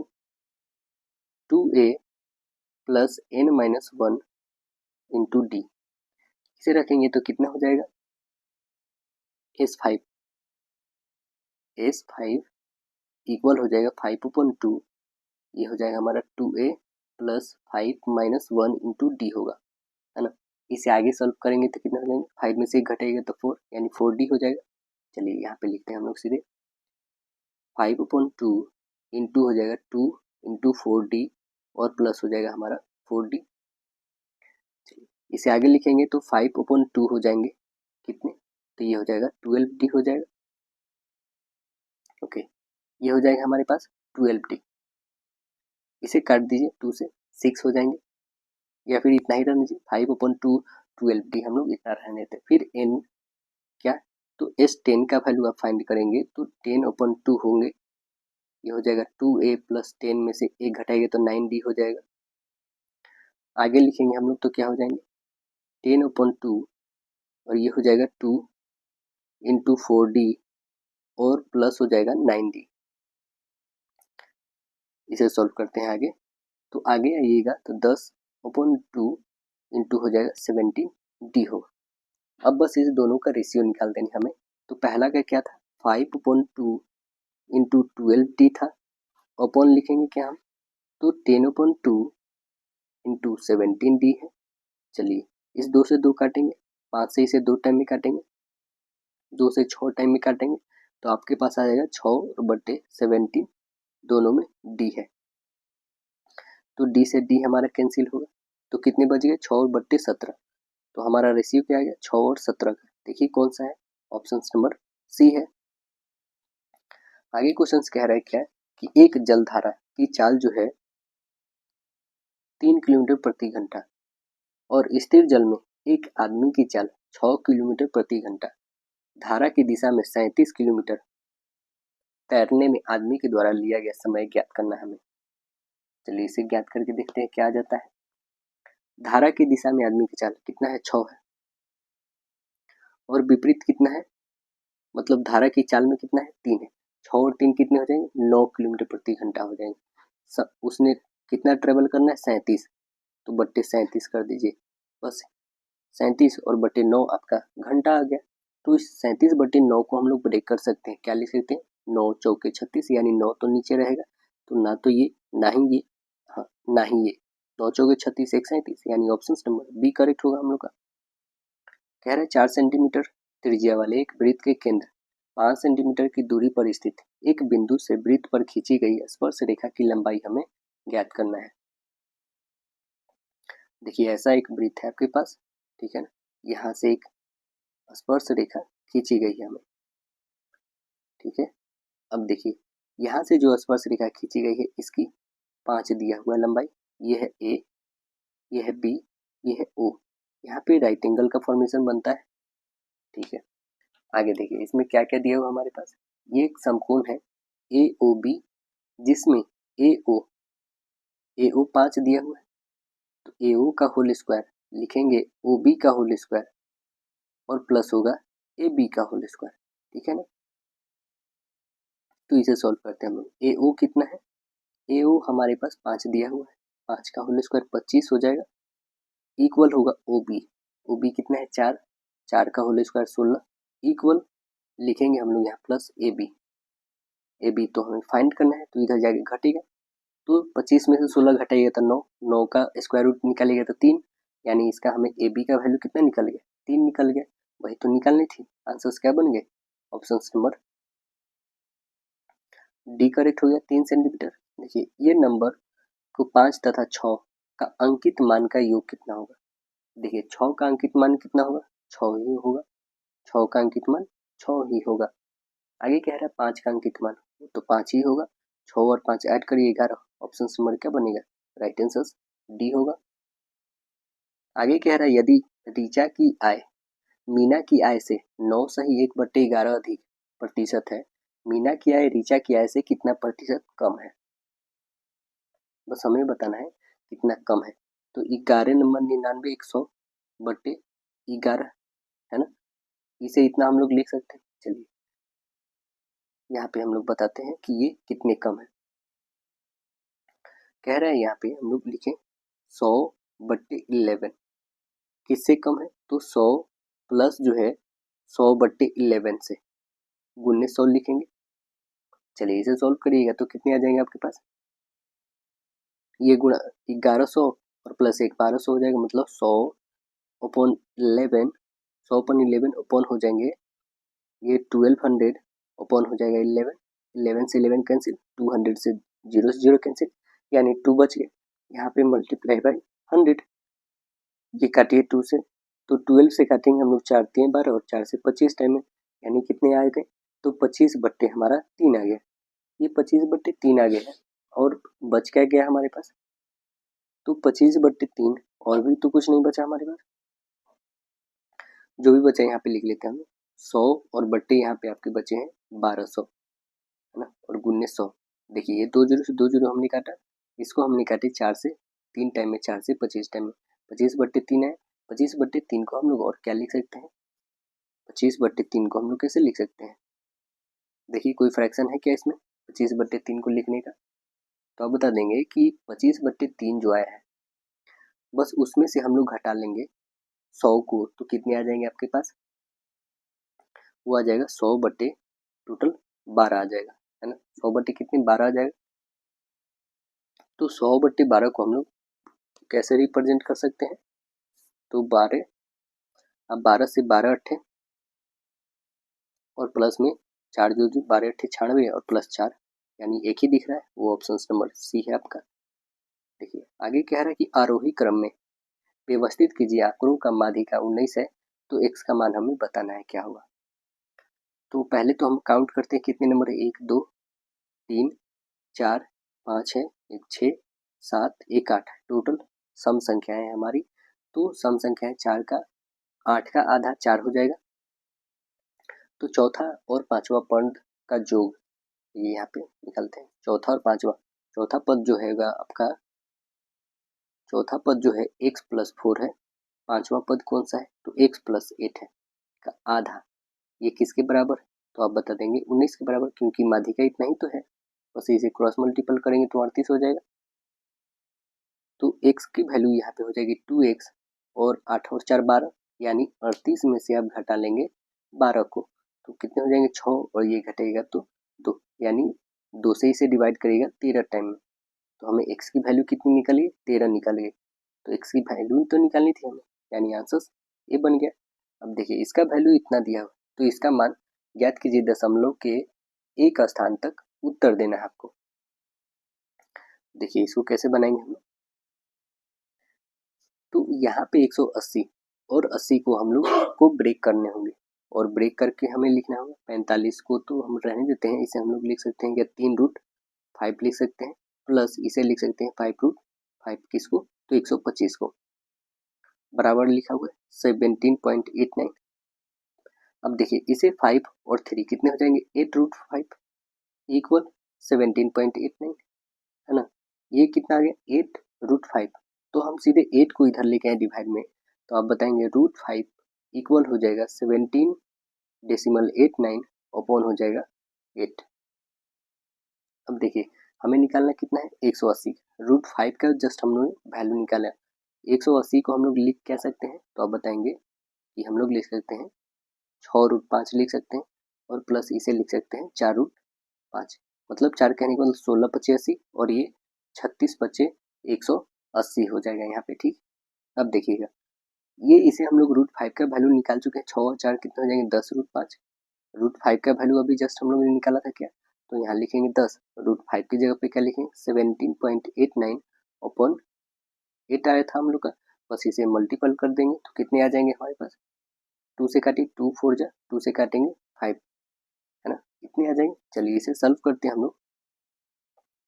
2a plus n minus 1 into D. इसे रखेंगे तो कितना हो जाएगा S5 इक्वल हो जाएगा 5/2, ये हो जाएगा हमारा 2a plus 5 minus 1 into D होगा, है ना। इसे आगे सॉल्व करेंगे तो कितना हो जाएंगे 5 में से एक घटेगा तो 4 यानी 4d हो जाएगा। चलिए यहाँ पे लिखते हैं हम लोग सीधे 5/2 इंटू हो जाएगा 2 इंटू 4d और प्लस हो जाएगा हमारा 4d। चलिए इसे आगे लिखेंगे तो 5/2 हो जाएंगे कितने, तो ये हो जाएगा 12d हो जाएगा। ओके, ये हो जाएगा हमारे पास 12d। इसे काट दीजिए 2 से 6 हो जाएंगे, या फिर इतना ही रहने दीजिए 5/2 12d हम लोग इतना रहने देते। फिर n क्या, तो S10 का वैल्यू आप फाइंड करेंगे तो 10/2 होंगे, ये हो जाएगा 2a प्लस 10 में से एक घटाएंगे तो 9d हो जाएगा। आगे लिखेंगे हम लोग तो क्या हो जाएंगे 10/2 और ये हो जाएगा 2 इंटू 4d और प्लस हो जाएगा 9d। इसे सॉल्व करते हैं आगे, तो आगे आइएगा तो 10/2 इंटू हो जाएगा 17d हो। अब बस इस दोनों का रेशियो निकाल देंगे हमें, तो पहला का क्या था 5/2 इंटू 12d था, अपॉन लिखेंगे क्या हम, तो 10/2 इंटू 17d है। चलिए इस 2 से 2 काटेंगे, 5 से इसे 2 टाइम में काटेंगे, 2 से 6 टाइम में काटेंगे, तो आपके पास आ जाएगा 6/17, दोनों में d है, तो d से d हमारा कैंसिल होगा, तो कितने बच गए 6/17। तो हमारा रेशियो क्या आ गया 6 और 17 का, देखिए कौन सा है, ऑप्शन नंबर सी है। आगे क्वेश्चन कह रहा है क्या कि एक जलधारा की चाल जो है 3 किलोमीटर प्रति घंटा और स्थिर जल में एक आदमी की चाल 6 किलोमीटर प्रति घंटा, धारा की दिशा में 37 किलोमीटर तैरने में आदमी के द्वारा लिया गया समय ज्ञात करना है हमें। चलिए इसे ज्ञात करके देखते हैं क्या आ जाता है। धारा की दिशा में आदमी की चाल कितना है 6 है, और विपरीत कितना है, मतलब धारा की चाल में कितना है 3 है, 6 और 3 कितने हो जाएंगे 9 किलोमीटर प्रति घंटा हो जाएंगे। उसने कितना ट्रेवल करना है 37, तो बट्टे 37 कर दीजिए, बस 37 और बट्टे 9 आपका घंटा आ गया। तो इस 37/9 को हम लोग ब्रेक कर सकते हैं, क्या लिख सकते हैं 9 चौके 36, यानी 9 तो नीचे रहेगा, तो ना तो ये ना ही ये, हाँ ना ही ये, 9 चौके 36 1 37, यानी ऑप्शन नंबर बी करेक्ट होगा हम लोग का। कह रहे 4 सेंटीमीटर त्रिज्या वाले एक वृत्त के केंद्र 5 सेंटीमीटर की दूरी पर स्थित एक बिंदु से वृत्त पर खींची गई स्पर्श रेखा की लंबाई हमें ज्ञात करना है। देखिए ऐसा एक वृत्त है आपके पास, ठीक है ना, यहाँ से एक स्पर्श रेखा खींची गई है हमें, ठीक है। अब देखिए यहाँ से जो स्पर्श रेखा खींची गई है इसकी 5 दिया हुआ लंबाई, ये है ए, ये है बी, ये है ओ। यहाँ पे राइट एंगल का फॉर्मेशन बनता है, ठीक है। आगे देखिए इसमें क्या क्या दिया हुआ हमारे पास, ये एक समकोण है ए ओ बी, जिसमें ए ओ 5 दिया हुआ है, तो ए ओ का होल स्क्वायर लिखेंगे ओ बी का होल स्क्वायर और प्लस होगा ए बी का होल स्क्वायर, ठीक है ना। तो इसे सॉल्व करते हैं हम लोग। ए ओ कितना है, ए ओ हमारे पास 5 दिया हुआ है, 5 का होल स्क्वायर 25 हो जाएगा, इक्वल होगा ओ बी कितना है 4, 4 का होल स्क्वायर 16, इक्वल लिखेंगे हम लोग यहाँ प्लस ए बी तो हमें फाइंड करना है, तो इधर जाके घटेगा, तो 25 में से 16 घटाइएगा तो 9, 9 का स्क्वायर रूट निकालिएगा तो 3, यानी इसका हमें ए बी का वैल्यू कितना निकल गया, 3 निकल गया। वही तो निकालनी थी, आंसर्स क्या बन गए, ऑप्शन नंबर डी करेक्ट हो गया 3 सेंटीमीटर। देखिए ये नंबर को 5 तथा 6 का अंकित मान का योग कितना होगा। देखिए 6 का अंकित मान कितना होगा, 6 ही होगा, 6 का अंकित मान 6 ही होगा। आगे कह रहा है 5 का अंकित मान, तो 5 ही होगा, 6 और 5 ऐड करिए 11, ऑप्शन नंबर क्या बनेगा, राइट आंसर डी होगा। आगे कह रहा है यदि ऋचा की आय मीना की आय से 9 सही 1/11 अधिक प्रतिशत है, मीना की आय ऋचा की आय से कितना प्रतिशत कम है। बस हमें बताना है कितना कम है, तो 11 नंबर 99 100/11 है ना, इसे इतना हम लोग लिख सकते हैं। चलिए यहाँ पे हम लोग बताते हैं कि ये कितने कम है। कह रहा है यहाँ पे हम लोग लिखें 100/11 किससे कम है, तो 100 प्लस जो है 100/11 से गुने 100 लिखेंगे। चलिए इसे सॉल्व करिएगा तो कितने आ जाएंगे आपके पास, ये गुणा 1100 और प्लस 1 1200 हो जाएगा, मतलब 100/11 100/11 अपॉन हो जाएंगे ये 1200 अपॉन हो जाएगा 11, 11 से 11 कैंसिल, 200 से 0 कैंसिल, यानी 2 बच गए। यहाँ पे मल्टीप्लाई बाई 100, ये काटिए 2 से, तो 12 से काटेंगे हम लोग 4 3 12 और 4 से 25 टाइम में, यानी कितने आ गए, तो 25 बट्टे हमारा 3 आ गया, ये 25/3 आ गया है। और बच क्या गया हमारे पास, तो 25/3 और भी तो कुछ नहीं बचा हमारे पास, जो भी बचा यहाँ पे लिख लेते हैं हम 100 और बट्टे यहाँ पे आपके बचे हैं 1200 है ना, और गुन्ने 100। देखिए ये 2 जीरो से 2 जीरो हमने काटा, इसको हमने काटे 4 से 3 टाइम में, 4 से 25 टाइम में, 25/3 है, 25/3 को हम लोग और क्या लिख सकते हैं, 25/3 को हम लोग कैसे लिख सकते हैं। देखिए कोई फ्रैक्शन है क्या इसमें 25/3 को लिखने का, तो आप बता देंगे कि 25/3 जो आया है बस उसमें से हम लोग घटा लेंगे 100 को, तो कितने आ जाएंगे आपके पास, वो आ जाएगा 100 बट्टे टोटल 12 आ जाएगा, है ना, 100 बट्टे कितने 12 आ जाएगा। तो 100/12 को हम लोग कैसे रिप्रेजेंट कर सकते हैं, तो 12, अब 12 से 12 अट्ठे और प्लस में 4 जो 12 अट्ठे 96 और प्लस 4, यानी एक ही दिख रहा है, वो ऑप्शन नंबर सी है आपका। देखिए आगे कह रहा है कि आरोही क्रम में व्यवस्थित कीजिए आंकड़ों का माध्यिका 19 है, तो x का मान हमें बताना है क्या होगा। तो पहले तो हम काउंट करते हैं कितने नंबर है, 1 2 3 4 5 है, 1 6 7 1 8, टोटल सम संख्याएं हैं हमारी। तो सम संख्याएं 4 का 8 का आधा 4 हो जाएगा, तो चौथा और पांचवा पद का योग ये यहाँ पे निकलते हैं, चौथा और पांचवा, चौथा पद जो है आपका, चौथा पद जो है x+4 है, पांचवा पद कौन सा है, तो x+8 है, का आधा ये किसके बराबर, तो आप बता देंगे 19 के बराबर, क्योंकि माध्यिका इतना ही तो है, बस इसे क्रॉस मल्टीपल करेंगे तो 38 हो जाएगा। तो x की वैल्यू यहाँ पे हो जाएगी 2x और 8 और 4 12, यानी 38 में से आप घटा लेंगे 12 को, तो कितने हो जाएंगे 6 और ये घटेगा तो 2, यानी 2 से इसे डिवाइड करेगा 13 टाइम में, तो हमें x की वैल्यू कितनी निकली, 13 निकल गई, तो x की वैल्यू तो निकालनी थी हमें, यानी आंसर ये बन गया। अब देखिए इसका वैल्यू इतना दिया हुआ, तो इसका मान ज्ञात कीजिए दशमलव के एक स्थान तक उत्तर देना है आपको। देखिए इसको कैसे बनाएंगे हम लोग, तो यहाँ पे 180 और 80 को हम लोग को ब्रेक करने होंगे, और ब्रेक करके हमें लिखना होगा 45 को तो हम रहने देते हैं, इसे हम लोग लिख सकते हैं क्या 3√5 लिख सकते हैं, प्लस इसे लिख सकते हैं 5√5 किसको, तो 125 को, बराबर लिखा हुआ है 17.89। अब देखिए इसे 5 और 3 कितने हो जाएंगे, 8√5 इक्वल 17.89, है ना। ये कितना आ गया 8√5, तो हम सीधे 8 को इधर लेके आए डिवाइड में, तो आप बताएंगे √5 इक्वल हो जाएगा 17.89 अपॉन हो जाएगा 8। अब देखिए हमें निकालना कितना है 180, √5 का जस्ट हम लोग वैल्यू निकाला, 180 को हम लोग लिख क्या सकते हैं, तो आप बताएंगे कि हम लोग लिख सकते हैं 6√5 लिख सकते हैं, और प्लस इसे लिख सकते हैं 4√5, मतलब 4 कहने के मतलब 16×5 और ये 36×5 180 हो जाएगा यहाँ पे, ठीक। अब देखिएगा ये इसे हम लोग √5 का वैल्यू निकाल चुके हैं, 6 और 4 कितने हो जाएंगे 10√5, √5 का वैल्यू अभी जस्ट हम लोग ने निकाला था क्या, तो यहाँ लिखेंगे 10, √5 की जगह पे क्या लिखेंगे 17.89 अपॉन 8 आया था हम लोग का, बस इसे मल्टीपल कर देंगे तो कितने आ जाएंगे हमारे पास, 2 से काटिए 2 4 जा 2 से काटेंगे 5, है ना, इतने आ जाएंगे। चलिए इसे सॉल्व करते हैं हम लोग,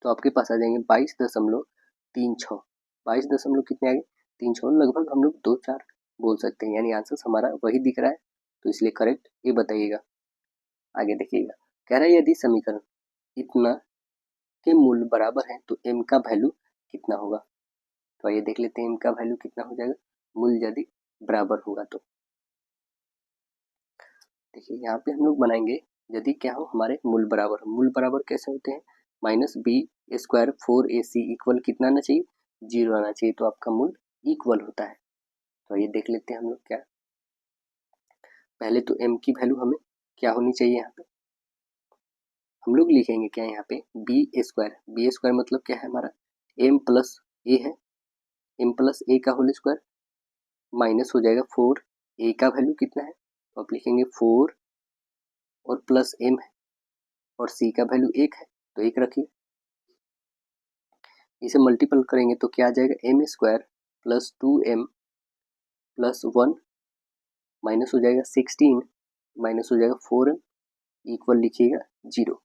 तो आपके पास आ जाएंगे 22.36, 22 कितने आ गए 36, लगभग हम लोग 2-4 बोल सकते हैं, यानी आंसर हमारा वही दिख रहा है, तो इसलिए करेक्ट ये बताइएगा। आगे देखिएगा, कह रहा है यदि समीकरण इतना के मूल बराबर है तो m का वैल्यू कितना होगा, तो आइए देख लेते हैं m का वैल्यू कितना हो जाएगा, मूल यदि बराबर होगा तो। देखिए यहाँ पे हम लोग बनाएंगे यदि क्या हो हमारे मूल बराबर कैसे होते हैं, -b² 4ac इक्वल कितना आना चाहिए 0 आना चाहिए, तो आपका मूल इक्वल होता है। तो ये देख लेते हैं हम लोग क्या, पहले तो m की वैल्यू हमें क्या होनी चाहिए, यहाँ पे हम लोग लिखेंगे क्या यहाँ पे b² मतलब क्या है हमारा m+a है, m+a का होल स्क्वायर माइनस हो जाएगा 4a का वैल्यू कितना है, तो आप लिखेंगे 4 और प्लस m है, और c का वैल्यू 1 है तो 1 रखिए, इसे मल्टीपल करेंगे तो क्या आ जाएगा m² + 2m + 1 माइनस हो जाएगा 16 माइनस हो जाएगा 4m इक्वल लिखिएगा 0।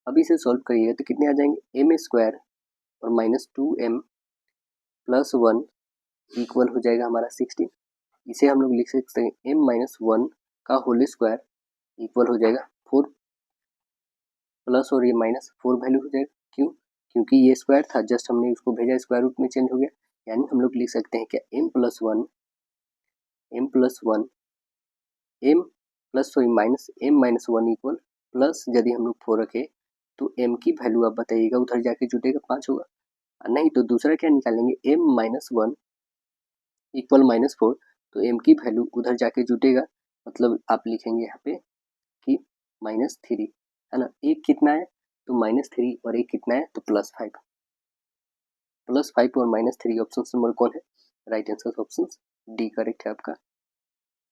अब इसे सॉल्व करिएगा तो कितने आ जाएंगे m² और -2m + 1 इक्वल हो जाएगा हमारा 16, इसे हम लोग लिख सकते हैं m-1 का होल स्क्वायर इक्वल हो जाएगा 4 प्लस और ये -4 वैल्यू हो जाएगा, क्यों, क्योंकि ये स्क्वायर था जस्ट हमने उसको भेजा स्क्वायर रूट में चेंज हो गया, यानी हम लोग लिख सकते हैं क्या m+1 -m-1 इक्वल प्लस यदि हम लोग 4 रखें तो m की वैल्यू आप बताइएगा उधर जाके जुटेगा 5 होगा, नहीं तो दूसरा क्या निकालेंगे m-1 इक्वल -4, तो m की वैल्यू उधर जाके जुटेगा, मतलब आप लिखेंगे यहाँ पे कि -3, है ना, एक कितना है तो -3 और एक कितना है तो +5, +5 और -3 ऑप्शन नंबर कौन है, right answer option D correct है आपका।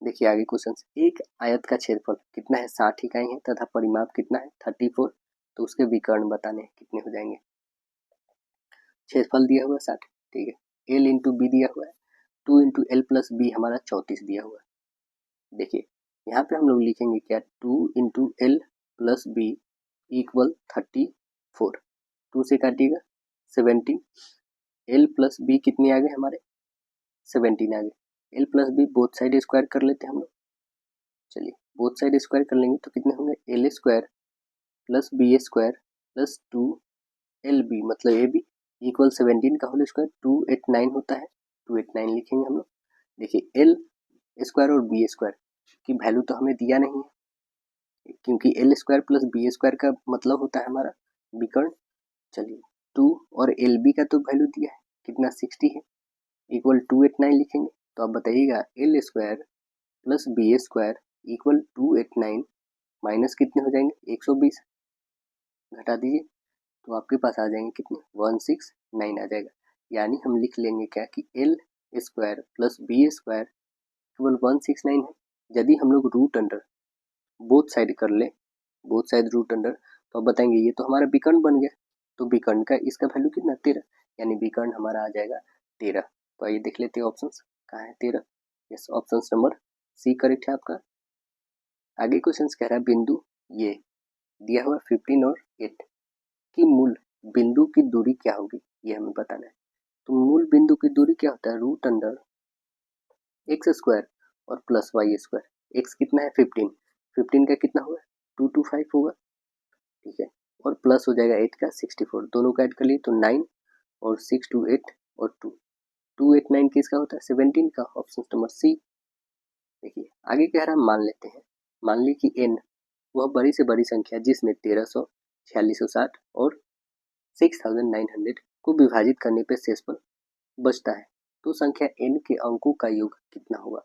देखिए आगे क्वेश्चन, एक आयत का क्षेत्रफल कितना है 60 इकाई है तथा परिमाप कितना है 34, तो उसके विकर्ण बताने कितने हो जाएंगे, क्षेत्रफल दिया हुआ है 60, ठीक है, l इंटू बी दिया हुआ है, 2 इंटू एल प्लस बी हमारा 34 दिया हुआ है। देखिए यहाँ पे हम लोग लिखेंगे क्या 2 into L plus B equal 34, 2 से काटिएगा 17, एल प्लस बी कितने आ गए हमारे 17 आ गए, L plus B both side square कर लेते हैं हम लोग, चलिए बोथ साइड स्क्वायर कर लेंगे तो कितने होंगे l² plus b² plus 2lb मतलब ab इक्वल 17 का होल स्क्वायर 289 होता है, 289 लिखेंगे हम लोग। देखिए एल स्क्वायर और b² की वैल्यू तो हमें दिया नहीं है, क्योंकि l² प्लस b² का मतलब होता है हमारा विकर्ण, चलिए 2 और lb का तो वैल्यू दिया है कितना 60 है इक्वल 289 लिखेंगे, तो आप बताइएगा l² plus b² equal 289 minus कितने हो जाएंगे 120, घटा दीजिए तो आपके पास आ जाएंगे कितने 169 आ जाएगा, यानी हम लिख लेंगे क्या कि l² प्लस b² केवल 169 है। यदि हम लोग रूट अंडर बोथ साइड कर ले, बोथ साइड रूट अंडर, तो अब बताएंगे ये तो हमारा विकर्ण बन गया, तो विकर्ण का इसका वैल्यू कितना 13, यानी विकर्ण हमारा आ जाएगा 13। तो आइए देख लेते हैं ऑप्शन कहाँ है 13। Yes, option number C correct है आपका। आगे क्वेश्चन कह रहा है बिंदु ये दिया हुआ 15 और 8 की मूल बिंदु की दूरी क्या होगी, ये हमें बताना है। तो मूल बिंदु की दूरी क्या होता है, रूट अंडर एक्स स्क्वायर और प्लस वाई स्क्वायर। एक्स कितना है 15, 15 का कितना होगा 225 होगा, ठीक है, और प्लस हो जाएगा 8 का 64, दोनों का ऐड कर लिए तो 9 और 6 2 8 और 2 2 8 9 किसका होता है 17 का, ऑप्शन नंबर सी। देखिए आगे कह रहा है मान लेते हैं, मान ली कि n वह बड़ी से बड़ी संख्या जिसमें 1300, 4660 और 6900 को विभाजित करने पर शेषफल बचता है, तो संख्या n के अंकों का योग कितना होगा।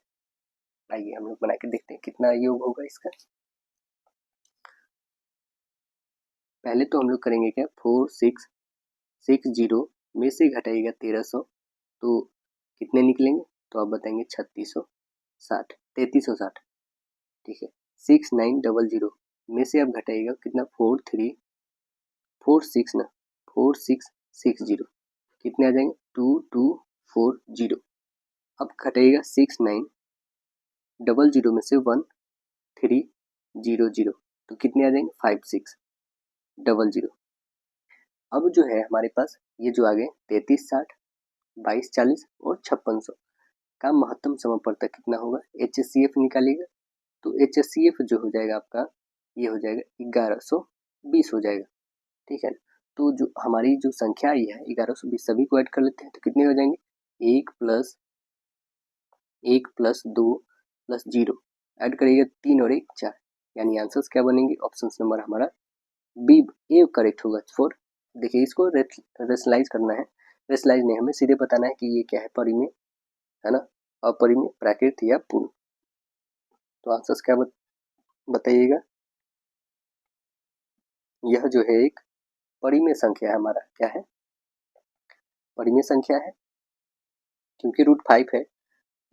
आइए हम लोग बना के देखते हैं कितना योग होगा इसका। पहले तो हम लोग करेंगे क्या, 4660 में से घटाइएगा 1300, तो कितने निकलेंगे, तो आप बताएंगे 3660, 3360, ठीक है। 6900 में से आप घटाइएगा कितना 4660, कितने आ जाएंगे 2240। अब घटाइएगा 6900 में से 1300, तो कितने आ जाएंगे 5600। अब जो है हमारे पास ये जो आ गए 3360, 2240 और 5600 का महत्तम समापवर्तक कितना होगा, HCF निकालिएगा, तो HCF जो हो जाएगा आपका ये हो जाएगा 1120 हो जाएगा, ठीक है। तो जो हमारी जो संख्या आई है 1120, सभी को ऐड कर लेते हैं तो कितने हो जाएंगे, 1 प्लस 2 प्लस 0 ऐड करिएगा 3 और 1 4, यानी आंसर्स क्या बनेंगे, ऑप्शन नंबर हमारा बी ए करेक्ट होगा। फोर देखिए इसको रेशनलाइज करना है, रेशनलाइज नहीं, हमें सीधे बताना है कि ये क्या है, परिमेय है ना, अपरिमेय, प्राकृत या पूर्ण। तो आंसर्स क्या बताइएगा, यह जो है एक परिमेय संख्या है, हमारा क्या है, परिमेय संख्या है, क्योंकि रूट 5 है,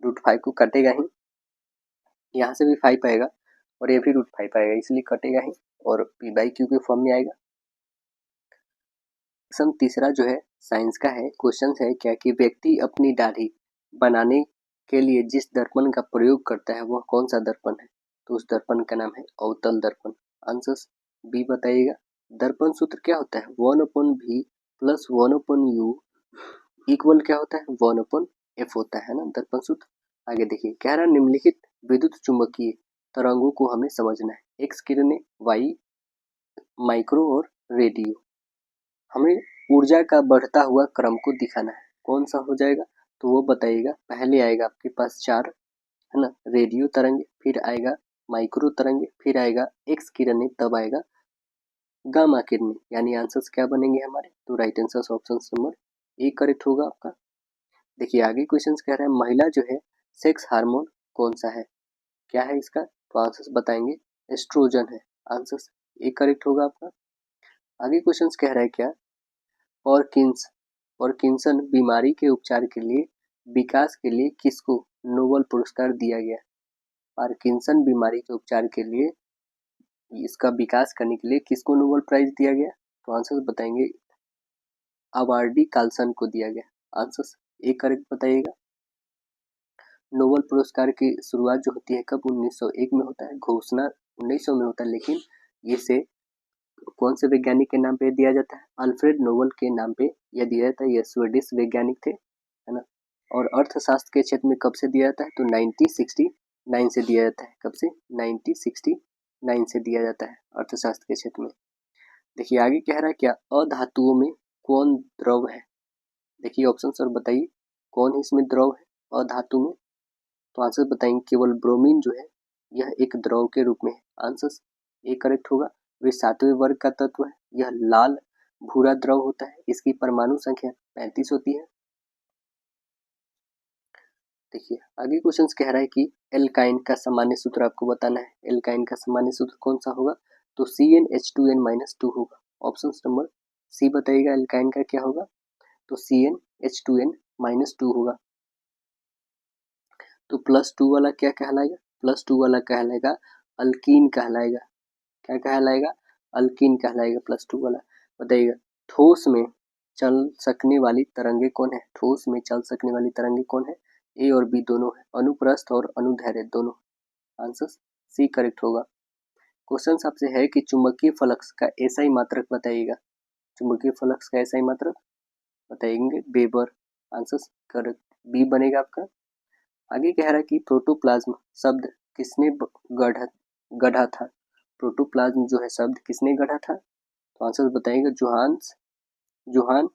रूट 5 को कटेगा ही, यहाँ से भी 5 आएगा और ये भी रूट 5 आएगा, इसलिए कटेगा ही और पी बाई क्यू के फॉर्म में आएगा। क्वेश्चन तीसरा जो है साइंस का है, क्वेश्चन है क्या कि व्यक्ति अपनी दाढ़ी बनाने के लिए जिस दर्पण का प्रयोग करता है वह कौन सा दर्पण है, तो उस दर्पण का नाम है अवतल दर्पण। आंसर्स बी बताइएगा। दर्पण सूत्र क्या होता है, 1/v प्लस 1/u इक्वल क्या होता है 1/f होता है ना दर्पण सूत्र। आगे देखिए कह रहा निम्नलिखित विद्युत चुंबकीय तरंगों को हमें समझना है, एक्स किरणें, वाई, माइक्रो और रेडियो। हमें ऊर्जा का बढ़ता हुआ क्रम को दिखाना है, कौन सा हो जाएगा, तो वो बताइएगा। पहले आएगा आपके पास 4 है ना रेडियो तरंग, फिर आएगा माइक्रो तरंग, फिर आएगा एक्स किरणें, तब आएगा गामा किरणें, यानी आंसर्स क्या बनेंगे हमारे, तो right answer option number A correct होगा आपका। देखिए आगे क्वेश्चन कह रहा है महिला जो है सेक्स हार्मोन कौन सा है, क्या है इसका, तो आंसर्स बताएंगे एस्ट्रोजन है, आंसर्स ए करेक्ट होगा आपका। आगे क्वेश्चन कह रहा है क्या, पार्किंसन बीमारी के उपचार के लिए विकास के लिए किसको नोबेल पुरस्कार दिया गया। पार्किंसन बीमारी के उपचार के लिए इसका विकास करने के लिए किसको नोबेल प्राइज दिया गया, तो आंसर बताएंगे अवार्डी कार्लसन को दिया गया, आंसर ए करेक्ट बताइएगा। नोबेल पुरस्कार की शुरुआत जो होती है कब, 1901 में होता है, घोषणा 1900 में होता है, लेकिन इसे कौन से वैज्ञानिक के नाम पे दिया जाता है, अल्फ्रेड नोबेल के नाम पे यह दिया जाता है, यह स्वीडिश वैज्ञानिक थे है ना। और अर्थशास्त्र के क्षेत्र में कब से दिया जाता है, तो 1969 से दिया जाता है, कब से 1969 से दिया जाता है अर्थशास्त्र के क्षेत्र में। देखिए आगे कह रहा है क्या, अधातुओं में कौन द्रव है, देखिए ऑप्शन सर बताइए कौन इसमें द्रव है अधातु में, तो आंसर बताएंगे केवल ब्रोमीन जो है यह एक द्रव के रूप में है, आंसर ए करेक्ट होगा। वे 7वें वर्ग का तत्व है, यह लाल भूरा द्रव होता है, इसकी परमाणु संख्या 35 होती है। देखिए आगे क्वेश्चन कह रहा है कि एल्काइन का सामान्य सूत्र आपको बताना है, एल्काइन का सामान्य सूत्र कौन सा होगा, तो CnH2n-2 होगा, ऑप्शन नंबर सी बताइएगा एल्काइन का क्या होगा, तो CnH2n-2 होगा। तो +2 वाला क्या कहलाएगा? +2 वाला कहलाएगा अल्कीन कहलाएगा। क्या कहलाएगा? अल्कीन कहलाएगा +2 वाला। बताइएगा ठोस में चल सकने वाली तरंगे कौन है? ठोस में चल सकने वाली तरंगे कौन है? ए और बी दोनों है, अनुप्रस्थ और अनुदैर्ध्य दोनों। आंसर सी करेक्ट होगा। क्वेश्चन आपसे है कि चुंबकीय फ्लक्स का एसआई मात्रक बताइएगा। चुंबकीय फ्लक्स का एसआई मात्रक बताएंगे वेबर। आंसर करेक्ट बी बनेगा आपका। आगे कह रहा है कि प्रोटोप्लाज्म शब्द किसने गढ़ा था? प्रोटोप्लाज्म जो है शब्द किसने गढ़ा था? तो आंसर बताएंगे जोहान